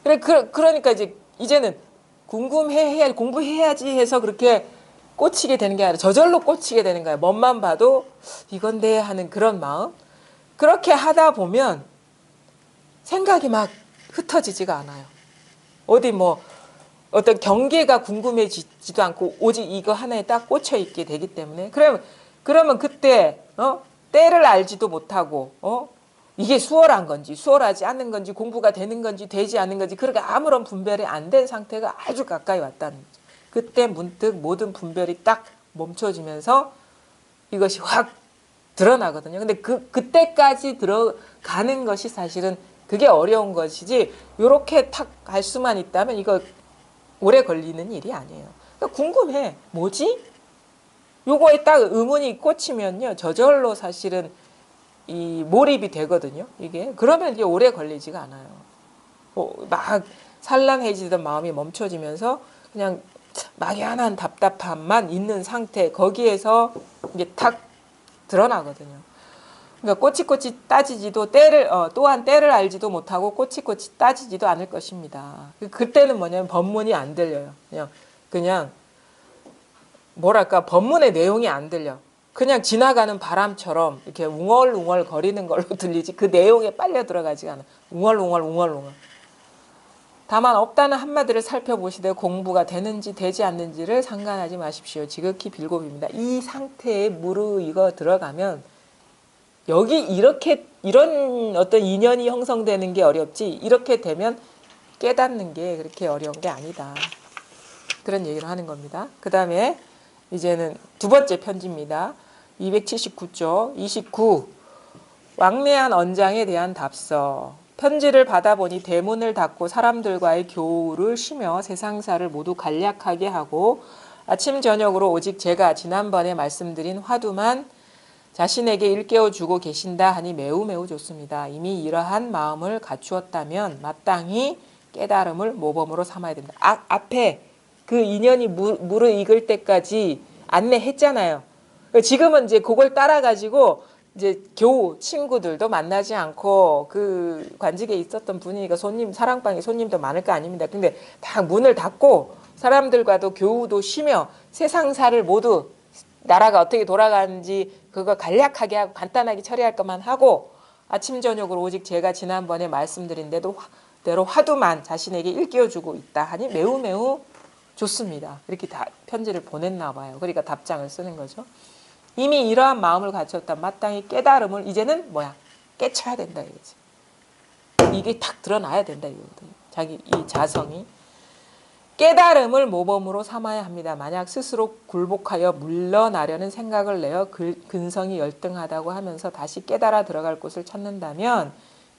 그러니까 이제는 궁금해야 공부해야지 해서 그렇게 꽂히게 되는 게 아니라 저절로 꽂히게 되는 거예요. 멋만 봐도 이건데 하는 그런 마음. 그렇게 하다 보면 생각이 막 흩어지지가 않아요. 어디 뭐 어떤 경계가 궁금해지지도 않고 오직 이거 하나에 딱 꽂혀 있게 되기 때문에 그러면 그때 때를 알지도 못하고 이게 수월한 건지 수월하지 않는 건지 공부가 되는 건지 되지 않는 건지 그렇게 아무런 분별이 안 된 상태가 아주 가까이 왔다는 거죠. 그때 문득 모든 분별이 딱 멈춰지면서 이것이 확 드러나거든요. 근데 그때까지 들어가는 것이 사실은 그게 어려운 것이지 요렇게 탁 갈 수만 있다면 이거 오래 걸리는 일이 아니에요. 그러니까 궁금해. 뭐지? 요거에 딱 의문이 꽂히면요. 저절로 사실은 이 몰입이 되거든요. 이게. 그러면 이게 오래 걸리지가 않아요. 막 산란해지던 마음이 멈춰지면서 그냥 막연한 답답함만 있는 상태 거기에서 이게 탁 드러나거든요. 그러니까 꼬치꼬치 따지지도 또한 때를 알지도 못하고 꼬치꼬치 따지지도 않을 것입니다. 그때는 뭐냐면 법문이 안 들려요. 그냥 뭐랄까 법문의 내용이 안 들려. 그냥 지나가는 바람처럼 이렇게 웅얼웅얼 거리는 걸로 들리지 그 내용에 빨려 들어가지 않아. 웅얼웅얼 웅얼웅얼. 다만 없다는 한마디를 살펴보시되 공부가 되는지 되지 않는지를 상관하지 마십시오. 지극히 빌고비입니다. 이 상태에 무르익어 들어가면 여기 이런 어떤 인연이 형성되는 게 어렵지 이렇게 되면 깨닫는 게 그렇게 어려운 게 아니다. 그런 얘기를 하는 겁니다. 그 다음에 이제는 두 번째 편지입니다. 279쪽 29 왕래한 언장에 대한 답서. 편지를 받아보니 대문을 닫고 사람들과의 교우를 쉬며 세상사를 모두 간략하게 하고 아침 저녁으로 오직 제가 지난번에 말씀드린 화두만 자신에게 일깨워주고 계신다 하니 매우 매우 좋습니다. 이미 이러한 마음을 갖추었다면 마땅히 깨달음을 모범으로 삼아야 된다. 앞에 그 인연이 무르익을 때까지 안내했잖아요. 지금은 이제 그걸 따라가지고 이제 교우 친구들도 만나지 않고 그 관직에 있었던 분위기가 사랑방에 손님도 많을 거 아닙니다. 근데 다 문을 닫고 사람들과도 교우도 쉬며 세상사를 모두 나라가 어떻게 돌아가는지 그거 간략하게 하고 간단하게 처리할 것만 하고 아침 저녁으로 오직 제가 지난번에 말씀드린 대로 화두만 자신에게 일깨워주고 있다 하니 매우 매우 좋습니다. 이렇게 다 편지를 보냈나 봐요. 그러니까 답장을 쓰는 거죠. 이미 이러한 마음을 갖췄다. 마땅히 깨달음을 이제는 깨쳐야 된다 이거지. 이게 탁 드러나야 된다 이거거든요. 자기 이 자성이. 깨달음을 모범으로 삼아야 합니다. 만약 스스로 굴복하여 물러나려는 생각을 내어 근성이 열등하다고 하면서 다시 깨달아 들어갈 곳을 찾는다면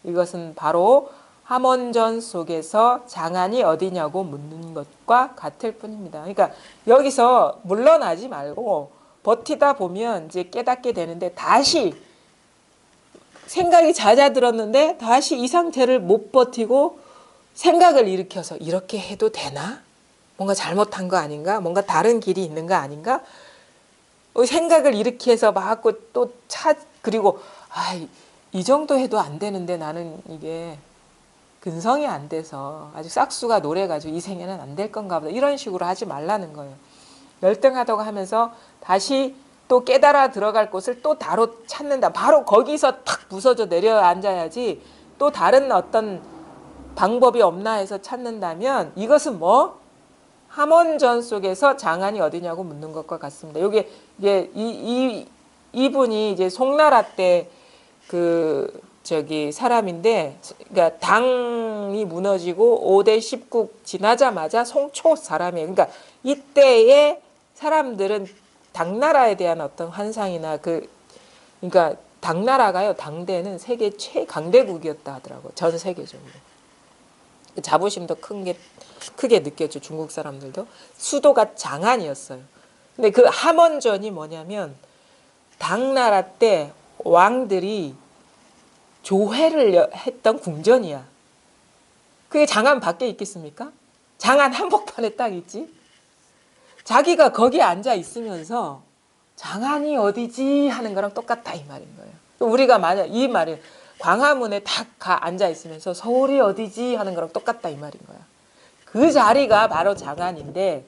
이것은 바로 함원전 속에서 장안이 어디냐고 묻는 것과 같을 뿐입니다. 그러니까 여기서 물러나지 말고 버티다 보면 이제 깨닫게 되는데 다시 생각이 잦아들었는데 다시 이 상태를 못 버티고 생각을 일으켜서 이렇게 해도 되나? 뭔가 잘못한 거 아닌가? 뭔가 다른 길이 있는 거 아닌가? 생각을 일으켜서 막 또 그리고 이 정도 해도 안 되는데 나는 이게 근성이 안 돼서 아주 싹수가 노래가지고 이 생에는 안 될 건가 보다. 이런 식으로 하지 말라는 거예요. 열등하다고 하면서 다시 또 깨달아 들어갈 곳을 또 바로 찾는다. 바로 거기서 탁 부서져 내려앉아야지 또 다른 어떤 방법이 없나 해서 찾는다면 이것은 함원전 속에서 장안이 어디냐고 묻는 것과 같습니다. 요게 이제 이분이 이제 송나라 때 사람인데, 그러니까 당이 무너지고 5대 10국 지나자마자 송초 사람이에요. 그러니까 이때의 사람들은 당나라에 대한 어떤 환상이나 그러니까 당나라가요, 당대는 세계 최강대국이었다 하더라고요. 전 세계적으로. 자부심도 크게 느꼈죠. 중국 사람들도. 수도가 장안이었어요. 근데 그 함원전이 뭐냐면 당나라 때 왕들이 조회를 했던 궁전이야. 그게 장안 밖에 있겠습니까? 장안 한복판에 딱 있지. 자기가 거기에 앉아 있으면서 장안이 어디지 하는 거랑 똑같다 이 말인 거예요. 우리가 만약 이 말이 광화문에 딱 앉아 있으면서 서울이 어디지 하는 거랑 똑같다 이 말인 거야. 그 자리가 바로 장안인데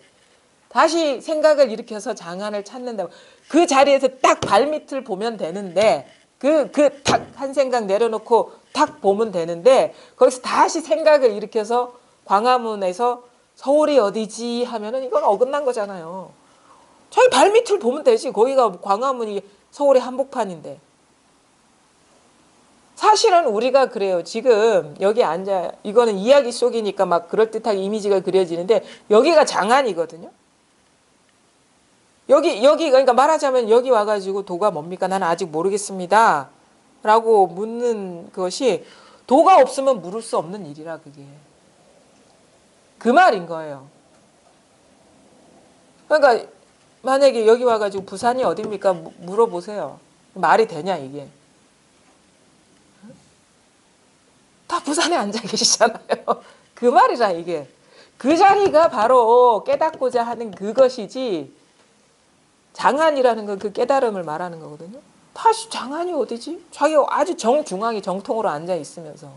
다시 생각을 일으켜서 장안을 찾는다고 그 자리에서 딱 발밑을 보면 되는데 딱 한 생각 내려놓고 딱 보면 되는데 거기서 다시 생각을 일으켜서 광화문에서 서울이 어디지 하면은 이건 어긋난 거잖아요. 저희 발밑을 보면 되지. 거기가 광화문이 서울의 한복판인데. 사실은 우리가 그래요. 지금 여기 앉아 이거는 이야기 속이니까 막 그럴듯하게 이미지가 그려지는데 여기가 장안이거든요. 여기 그러니까 말하자면 여기 와가지고 도가 뭡니까? 나는 아직 모르겠습니다. 라고 묻는 것이 도가 없으면 물을 수 없는 일이라 그게. 그 말인 거예요. 그러니까 만약에 여기 와가지고 부산이 어딥니까? 물어보세요. 말이 되냐 이게. 다 부산에 앉아 계시잖아요. 그 말이라 이게. 그 자리가 바로 깨닫고자 하는 그것이지 장안이라는 건 그 깨달음을 말하는 거거든요. 다시 장안이 어디지? 자기가 아주 정중앙에 정통으로 앉아 있으면서.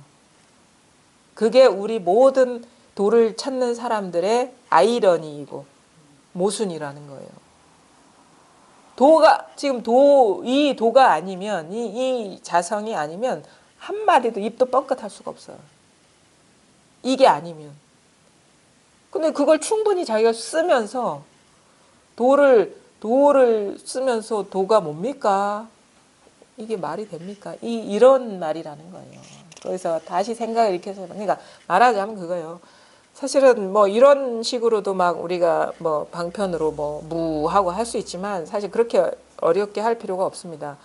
그게 우리 모든 도를 찾는 사람들의 아이러니이고 모순이라는 거예요. 도가 지금 이 도가 아니면 이 자성이 아니면 한마디도 입도 뻥끗할 수가 없어요. 이게 아니면. 근데 그걸 충분히 자기가 쓰면서 도를 쓰면서 도가 뭡니까? 이게 말이 됩니까? 이런 말이라는 거예요. 그래서 다시 생각을 일으켜서 그러니까 말하자면 그거예요. 사실은 뭐 이런 식으로도 막 우리가 뭐 방편으로 뭐 무하고 할 수 있지만 사실 그렇게 어렵게 할 필요가 없습니다.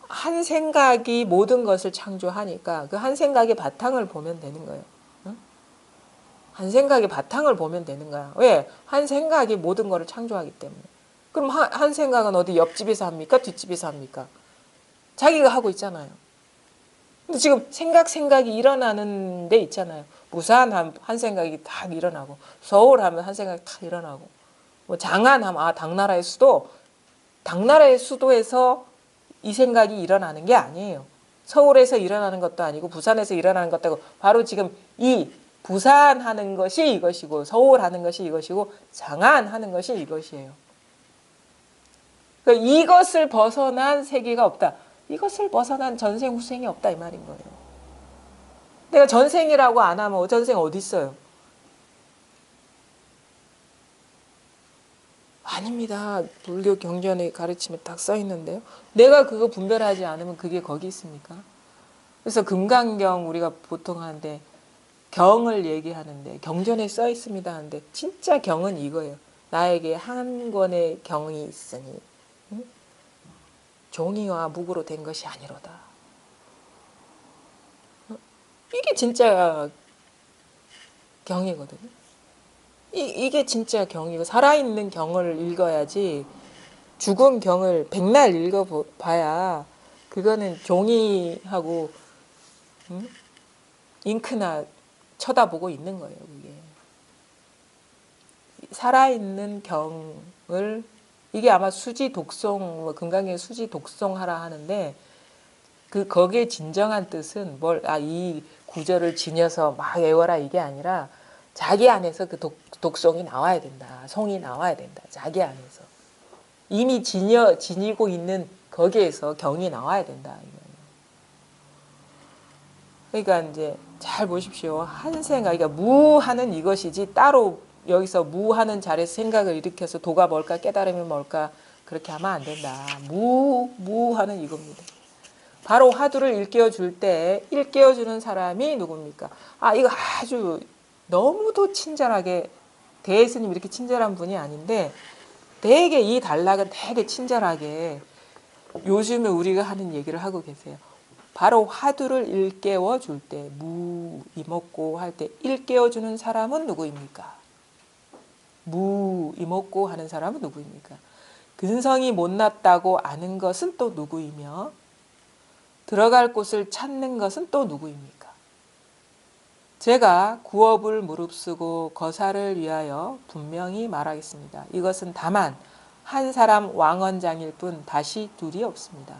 한 생각이 모든 것을 창조하니까 그 한 생각의 바탕을 보면 되는 거예요. 응? 한 생각의 바탕을 보면 되는 거야. 왜? 한 생각이 모든 것을 창조하기 때문에. 그럼 한 생각은 어디 옆집에서 합니까? 뒷집에서 합니까? 자기가 하고 있잖아요. 근데 지금 생각이 일어나는 데 있잖아요. 부산 한 생각이 딱 일어나고 서울 하면 한 생각이 딱 일어나고 뭐 장안 하면 당나라의 수도에서 이 생각이 일어나는 게 아니에요. 서울에서 일어나는 것도 아니고 부산에서 일어나는 것도 아니고 바로 지금 이 부산 하는 것이 이것이고 서울 하는 것이 이것이고 장안 하는 것이 이것이에요. 그러니까 이것을 벗어난 세계가 없다. 이것을 벗어난 전생 후생이 없다 이 말인 거예요. 내가 전생이라고 안 하면 전생 어디 있어요? 아닙니다. 불교 경전의 가르침에 딱 써 있는데요. 내가 그거 분별하지 않으면 그게 거기 있습니까? 그래서 금강경 우리가 보통 하는데 경을 얘기하는데 경전에 써 있습니다 하는데 진짜 경은 이거예요. 나에게 한 권의 경이 있으니 종이와 묵으로 된 것이 아니로다. 이게 진짜 경이거든요. 이게 진짜 경이고 살아있는 경을 읽어야지 죽은 경을 백날 읽어봐야 그거는 종이하고 잉크나 쳐다보고 있는 거예요. 그게. 살아있는 경을 이게 아마 수지 독송 금강경 수지 독송하라 하는데 거기에 진정한 뜻은 이 구절을 지녀서 막 외워라 이게 아니라 자기 안에서 그 독송이 나와야 된다. 송이 나와야 된다. 자기 안에서. 이미 지니고 있는 거기에서 경이 나와야 된다. 그러니까 이제 잘 보십시오. 한 생각, 그러니까 무하는 이것이지 따로 여기서 무하는 자리에서 생각을 일으켜서 도가 뭘까 깨달음이 뭘까 그렇게 하면 안 된다. 무하는 이겁니다. 바로 화두를 일깨워줄 때 일깨워주는 사람이 누굽니까? 이거 아주 너무도 친절하게 대스님 이렇게 친절한 분이 아닌데 되게 이 단락은 되게 친절하게 요즘에 우리가 하는 얘기를 하고 계세요. 바로 화두를 일깨워줄 때 이먹고 할 때 일깨워주는 사람은 누구입니까? 이먹고 하는 사람은 누구입니까? 근성이 못났다고 아는 것은 또 누구이며 들어갈 곳을 찾는 것은 또 누구입니까? 제가 구업을 무릅쓰고 거사를 위하여 분명히 말하겠습니다. 이것은 다만 한 사람 왕원장일 뿐 다시 둘이 없습니다.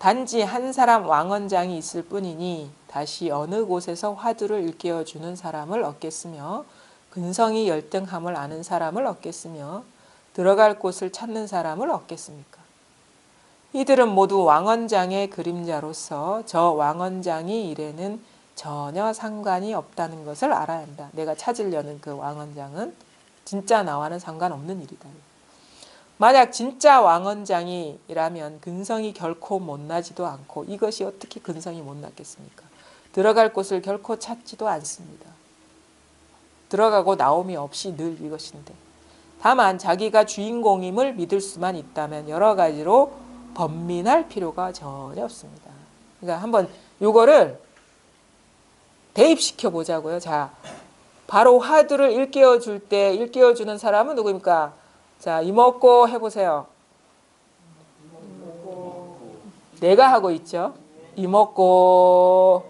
단지 한 사람 왕언장이 있을 뿐이니 다시 어느 곳에서 화두를 일깨워주는 사람을 얻겠으며 근성이 열등함을 아는 사람을 얻겠으며 들어갈 곳을 찾는 사람을 얻겠습니까? 이들은 모두 왕언장의 그림자로서 저 왕언장이 일에는 전혀 상관이 없다는 것을 알아야 한다. 내가 찾으려는 그 왕언장은 진짜 나와는 상관없는 일이다. 만약 진짜 왕언장이라면 근성이 결코 못나지도 않고 이것이 어떻게 근성이 못났겠습니까? 들어갈 곳을 결코 찾지도 않습니다. 들어가고 나옴이 없이 늘 이것인데 다만 자기가 주인공임을 믿을 수만 있다면 여러 가지로 번민할 필요가 전혀 없습니다. 그러니까 한번 요거를 대입시켜 보자고요. 자, 바로 화두를 일깨워줄 때 일깨워주는 사람은 누구입니까? 자, 이먹고 해보세요. 내가 하고 있죠. 이먹고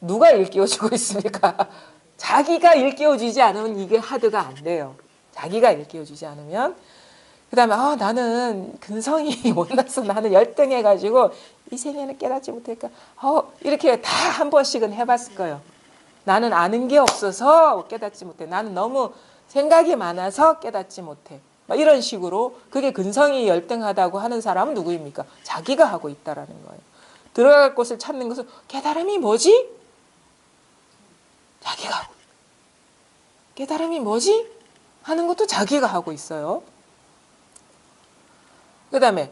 누가 일깨워주고 있습니까? 자기가 일깨워주지 않으면 이게 하드가 안 돼요. 자기가 일깨워주지 않으면 그 다음에 나는 근성이 못나서 나는 열등해가지고 이 생애는 깨닫지 못할까 이렇게 다 한 번씩은 해봤을 거예요. 나는 아는 게 없어서 깨닫지 못해. 나는 너무 생각이 많아서 깨닫지 못해. 이런 식으로 그게 근성이 열등하다고 하는 사람은 누구입니까? 자기가 하고 있다라는 거예요. 들어갈 곳을 찾는 것은 깨달음이 뭐지? 자기가 하고 있어요. 깨달음이 뭐지? 하는 것도 자기가 하고 있어요. 그 다음에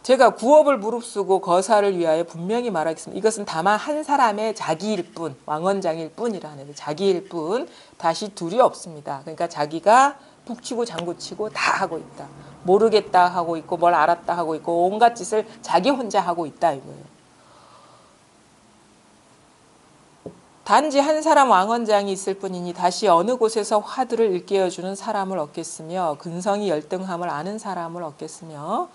제가 구업을 무릅쓰고 거사를 위하여 분명히 말하겠습니다. 이것은 다만 한 사람의 자기일 뿐, 왕언장일 뿐이라는 자기일 뿐, 다시 둘이 없습니다. 그러니까 자기가 북치고 장구치고 다 하고 있다. 모르겠다 하고 있고 뭘 알았다 하고 있고 온갖 짓을 자기 혼자 하고 있다 이거예요. 단지 한 사람 왕언장이 있을 뿐이니 다시 어느 곳에서 화두를 일깨워주는 사람을 얻겠으며 근성이 열등함을 아는 사람을 얻겠으며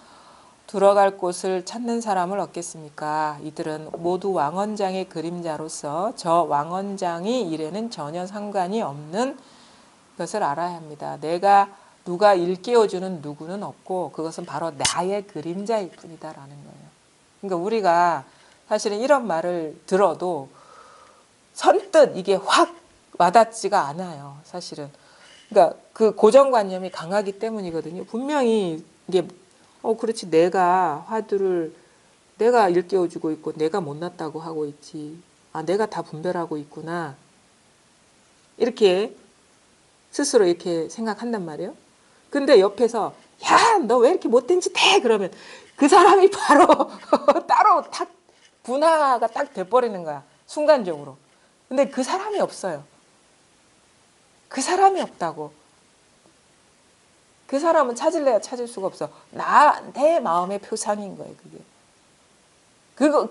들어갈 곳을 찾는 사람을 얻겠습니까? 이들은 모두 왕언장의 그림자로서 저 왕언장이 일에는 전혀 상관이 없는 것을 알아야 합니다. 누가 일깨워주는 누구는 없고 그것은 바로 나의 그림자일 뿐이다라는 거예요. 그러니까 우리가 사실은 이런 말을 들어도 선뜻 이게 확 와닿지가 않아요. 사실은. 그러니까 그 고정관념이 강하기 때문이거든요. 분명히 이게 그렇지 내가 화두를 내가 일깨워주고 있고 내가 못났다고 하고 있지. 내가 다 분별하고 있구나. 이렇게 스스로 이렇게 생각한단 말이에요. 근데 옆에서 야, 너 왜 이렇게 못된 짓 해? 그러면 그 사람이 바로 따로 탁 분화가 딱 돼버리는 거야. 순간적으로. 근데 그 사람이 없어요. 그 사람이 없다고. 그 사람은 찾을래야 찾을 수가 없어. 내 마음의 표상인 거예요, 그게.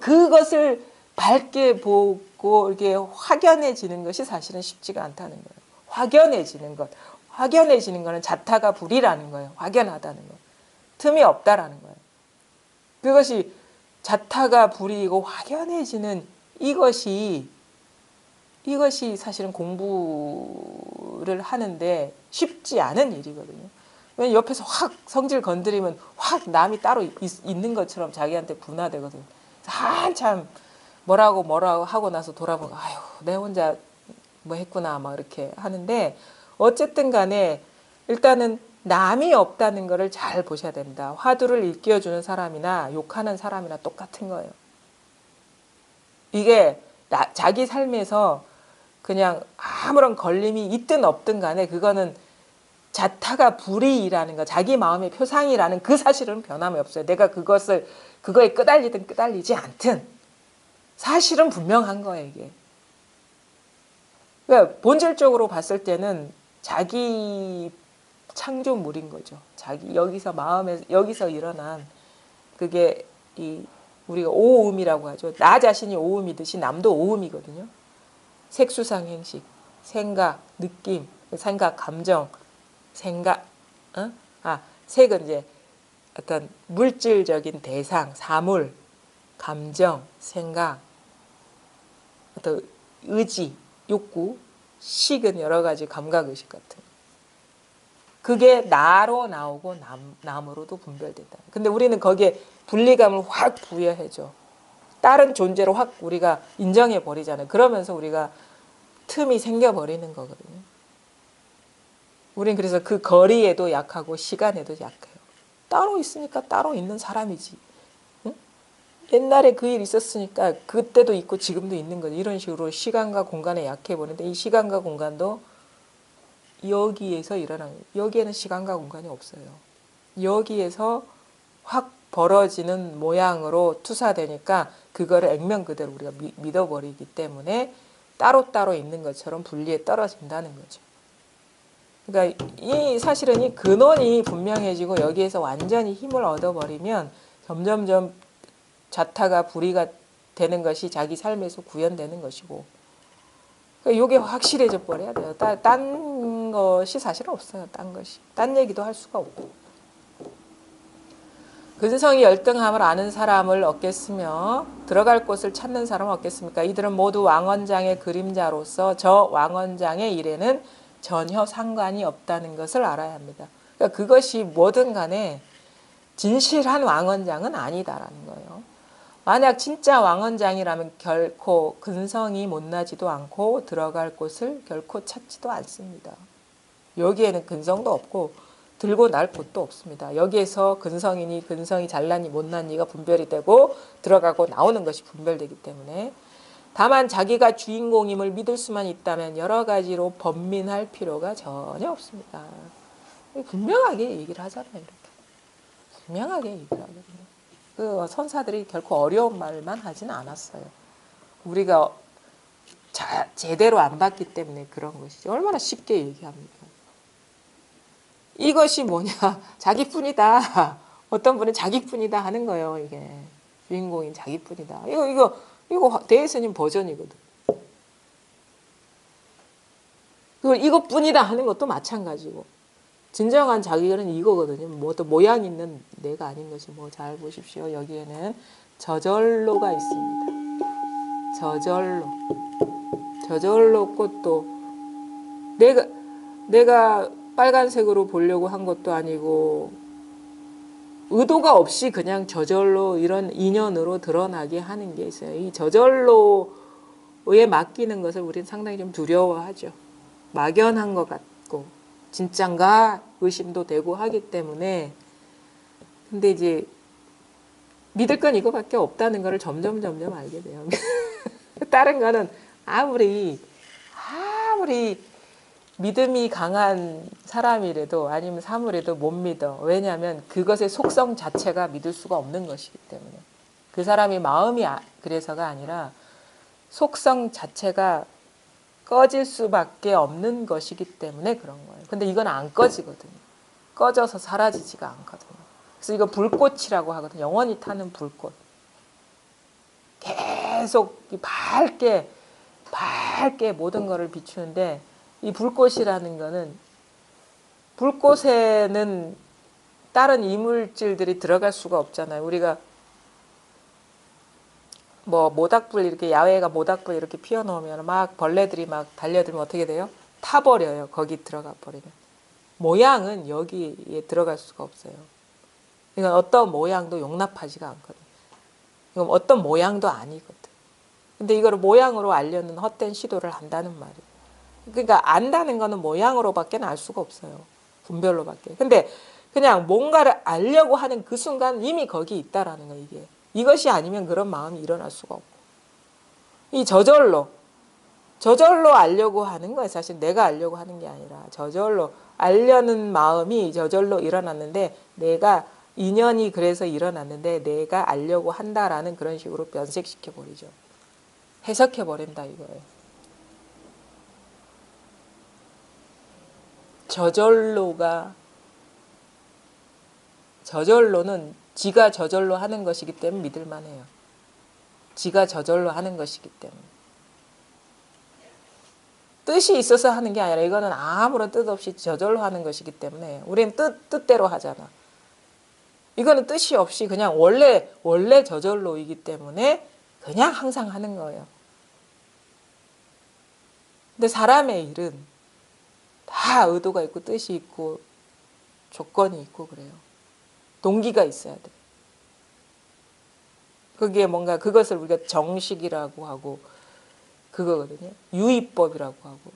그것을 밝게 보고 이렇게 확연해지는 것이 사실은 쉽지가 않다는 거예요. 확연해지는 것. 확연해지는 거는 자타가 불이라는 거예요. 확연하다는 거예요. 틈이 없다라는 거예요. 그것이 자타가 불이고 확연해지는 이것이 사실은 공부를 하는데 쉽지 않은 일이거든요. 왜냐면 옆에서 확 성질 건드리면 확 남이 따로 있는 것처럼 자기한테 분화되거든요. 한참 뭐라고 하고 나서 돌아보고 아유 내 혼자 뭐 했구나 막 이렇게 하는데 어쨌든 간에 일단은 남이 없다는 거를 잘 보셔야 됩니다. 화두를 일깨워주는 사람이나 욕하는 사람이나 똑같은 거예요. 이게 자기 삶에서 그냥 아무런 걸림이 있든 없든 간에 그거는 자타가 불이라는 거, 자기 마음의 표상이라는 그 사실은 변함이 없어요. 내가 그거에 끄달리든 끄달리지 않든 사실은 분명한 거예요, 이게. 그러니까 본질적으로 봤을 때는 자기 창조물인 거죠. 여기서 일어난 그게 우리가 오음이라고 하죠. 나 자신이 오음이듯이 남도 오음이거든요. 색수상 행식, 생각, 느낌, 감정, 색은 이제 어떤 물질적인 대상, 사물, 감정, 생각, 어떤 의지, 욕구, 식은 여러 가지 감각의식 같은 그게 나로 나오고 남으로도 분별된다. 근데 우리는 거기에 분리감을 확 부여해줘. 다른 존재로 확 우리가 인정해 버리잖아요. 그러면서 우리가 틈이 생겨버리는 거거든요. 우린 그래서 그 거리에도 약하고 시간에도 약해요. 따로 있으니까 따로 있는 사람이지. 응? 옛날에 그 일 있었으니까 그때도 있고 지금도 있는 거지. 이런 식으로 시간과 공간에 약해버리는데 이 시간과 공간도 여기에서 일어나는 거예요. 여기에는 시간과 공간이 없어요. 여기에서 확 벌어지는 모양으로 투사되니까 그거를 액면 그대로 우리가 믿어버리기 때문에 따로따로 있는 것처럼 분리에 떨어진다는 거죠. 그러니까 이 사실은 이 근원이 분명해지고 여기에서 완전히 힘을 얻어버리면 점점점 자타가 불이가 되는 것이 자기 삶에서 구현되는 것이고, 그러니까 이게 확실해져 버려야 돼요. 딴 것이 사실 없어요. 딴 것이. 딴 얘기도 할 수가 없고. 근성이 열등함을 아는 사람을 얻겠으며 들어갈 곳을 찾는 사람을 얻겠습니까? 이들은 모두 왕원장의 그림자로서 저 왕원장의 일에는 전혀 상관이 없다는 것을 알아야 합니다. 그러니까 그것이 뭐든 간에 진실한 왕원장은 아니다라는 거예요. 만약 진짜 왕원장이라면 결코 근성이 못나지도 않고 들어갈 곳을 결코 찾지도 않습니다. 여기에는 근성도 없고 들고 날 곳도 없습니다. 여기에서 근성이니 근성이 잘나니 못나니가 분별이 되고 들어가고 나오는 것이 분별되기 때문에, 다만 자기가 주인공임을 믿을 수만 있다면 여러 가지로 번민할 필요가 전혀 없습니다. 분명하게 얘기를 하잖아요. 이렇게. 분명하게 얘기를 하거든요. 그 선사들이 결코 어려운 말만 하지는 않았어요. 우리가 제대로 안 봤기 때문에 그런 것이죠. 얼마나 쉽게 얘기합니까? 이것이 뭐냐? 자기뿐이다. 어떤 분은 자기뿐이다 하는 거예요. 이게 주인공인 자기뿐이다. 이거 대예스님 버전이거든. 그걸 이것뿐이다 하는 것도 마찬가지고, 진정한 자기는 이거거든요. 뭐 또 모양 있는 내가 아닌 것이 뭐 잘 보십시오. 여기에는 저절로가 있습니다. 저절로 꽃도 내가 빨간색으로 보려고 한 것도 아니고 의도가 없이 그냥 저절로 이런 인연으로 드러나게 하는 게 있어요. 이 저절로에 맡기는 것을 우리는 상당히 좀 두려워하죠. 막연한 것 같고 진짠가 의심도 되고 하기 때문에. 근데 이제 믿을 건 이거밖에 없다는 것을 점점 알게 돼요. 다른 거는 아무리 믿음이 강한 사람이라도 아니면 사물이라도 못 믿어. 왜냐하면 그것의 속성 자체가 믿을 수가 없는 것이기 때문에. 그 사람이 마음이 그래서가 아니라 속성 자체가 꺼질 수밖에 없는 것이기 때문에 그런 거예요. 근데 이건 안 꺼지거든요. 꺼져서 사라지지가 않거든요. 그래서 이거 불꽃이라고 하거든요. 영원히 타는 불꽃. 계속 밝게 모든 것을 비추는데, 이 불꽃이라는 거는, 불꽃에는 다른 이물질들이 들어갈 수가 없잖아요. 우리가 뭐 모닥불 이렇게 야외가 모닥불 이렇게 피워놓으면 막 벌레들이 막 달려들면 어떻게 돼요? 타버려요. 거기 들어가 버리면. 모양은 여기에 들어갈 수가 없어요. 이건 어떤 모양도 용납하지가 않거든. 이건 어떤 모양도 아니거든. 근데 이거를 모양으로 알려는 헛된 시도를 한다는 말이에요. 그러니까 안다는 거는 모양으로밖에 알 수가 없어요. 분별로밖에. 근데 그냥 뭔가를 알려고 하는 그 순간 이미 거기 있다라는 거예요. 이것이 아니면 그런 마음이 일어날 수가 없고. 이 저절로 알려고 하는 거예요. 사실 내가 알려고 하는 게 아니라 저절로 알려는 마음이 저절로 일어났는데, 내가 인연이 그래서 일어났는데 내가 알려고 한다라는 그런 식으로 변색시켜 버리죠. 해석해 버린다 이거예요. 저절로는 지가 저절로 하는 것이기 때문에 믿을만 해요. 지가 저절로 하는 것이기 때문에. 뜻이 있어서 하는 게 아니라 이거는 아무런 뜻 없이 저절로 하는 것이기 때문에 우리는 뜻대로 하잖아. 이거는 뜻이 없이 그냥 원래 저절로이기 때문에 그냥 항상 하는 거예요. 근데 사람의 일은 다 의도가 있고 뜻이 있고 조건이 있고 그래요. 동기가 있어야 돼. 그게 뭔가 그것을 우리가 정식이라고 하고 그거거든요. 유의법이라고 하고.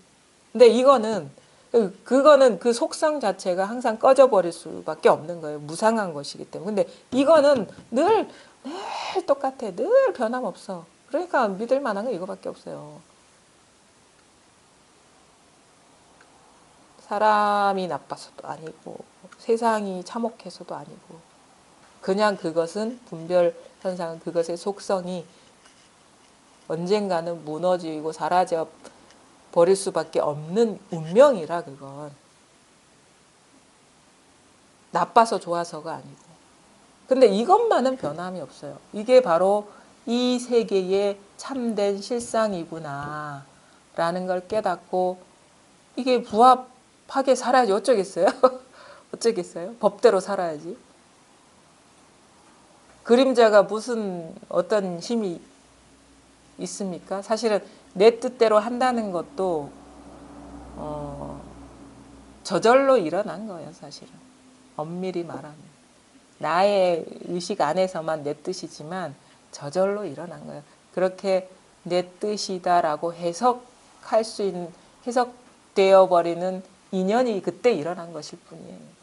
근데 이거는 그거는 그 속성 자체가 항상 꺼져버릴 수밖에 없는 거예요. 무상한 것이기 때문에. 근데 이거는 늘 똑같아. 늘 변함없어. 그러니까 믿을 만한 건 이거밖에 없어요. 사람이 나빠서도 아니고 세상이 참혹해서도 아니고 그냥 그것은 분별 현상은 그것의 속성이 언젠가는 무너지고 사라져 버릴 수밖에 없는 운명이라 그건. 나빠서 좋아서가 아니고. 근데 이것만은 변함이 없어요. 이게 바로 이 세계의 참된 실상이구나 라는 걸 깨닫고 이게 부합하게 살아야지 어쩌겠어요? 어쩌겠어요? 법대로 살아야지. 그림자가 무슨 어떤 힘이 있습니까? 사실은 내 뜻대로 한다는 것도 저절로 일어난 거예요. 사실은 엄밀히 말하면 나의 의식 안에서만 내 뜻이지만 저절로 일어난 거예요. 그렇게 내 뜻이다라고 해석할 수 있는 해석되어 버리는 인연이 그때 일어난 것일 뿐이에요.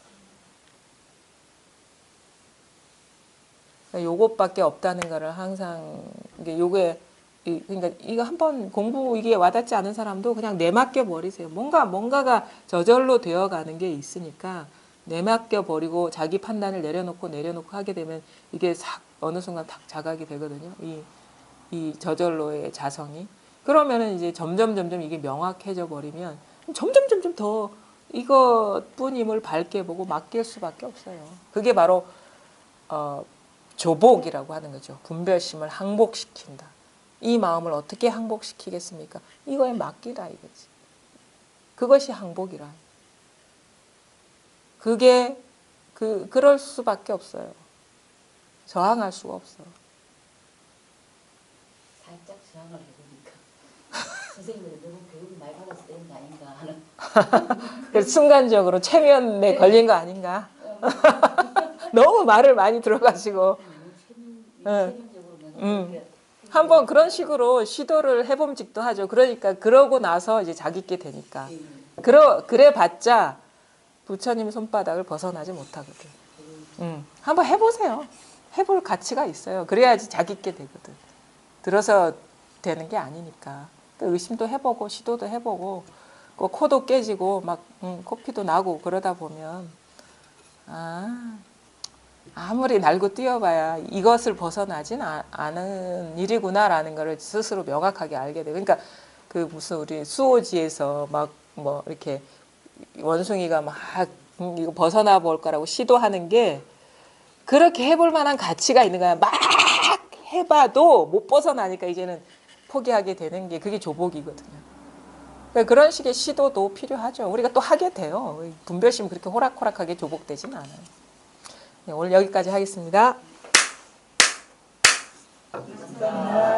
요것밖에 없다는 거를 항상 요게 그러니까 이거 한번 공부 이게 와닿지 않은 사람도 그냥 내맡겨 버리세요. 뭔가가 저절로 되어가는 게 있으니까 내맡겨 버리고 자기 판단을 내려놓고 하게 되면 이게 싹 어느 순간 탁 자각이 되거든요. 이 저절로의 자성이. 그러면은 이제 점점 이게 명확해져 버리면 점점 더 이것뿐임을 밝게 보고 맡길 수밖에 없어요. 그게 바로 조복이라고 하는 거죠. 분별심을 항복시킨다. 이 마음을 어떻게 항복시키겠습니까? 이거에 맡기라 이거지. 그것이 항복이라. 그게 그럴 수밖에 없어요. 저항할 수가 없어. 살짝 저항을 해보니까 선생님은 너무 교육을 많이 받아서 되는 거 아닌가 하는. 순간적으로 체면에 걸린 거 아닌가? 너무 말을 많이 들어가지고. 한번 그런 식으로 시도를 해봄직도 하죠. 그러니까 그러고 나서 이제 자기께 되니까. 그래봤자 부처님 손바닥을 벗어나지 못하거든. 한번 해보세요. 해볼 가치가 있어요. 그래야지 자기께 되거든. 들어서 되는 게 아니니까. 의심도 해보고 시도도 해보고 코도 깨지고 막 코피도 나고 그러다 보면 아무리 날고 뛰어봐야 이것을 벗어나진 않은 일이구나라는 것을 스스로 명확하게 알게 돼요. 그러니까 그 무슨 우리 수호지에서 막 뭐 이렇게 원숭이가 막 이거 벗어나 볼 거라고 시도하는 게 그렇게 해볼 만한 가치가 있는 거야. 막 해봐도 못 벗어나니까 이제는 포기하게 되는 게 그게 조복이거든요. 그러니까 그런 식의 시도도 필요하죠. 우리가 또 하게 돼요. 분별심 그렇게 호락호락하게 조복되진 않아요. 네, 오늘 여기까지 하겠습니다. 감사합니다.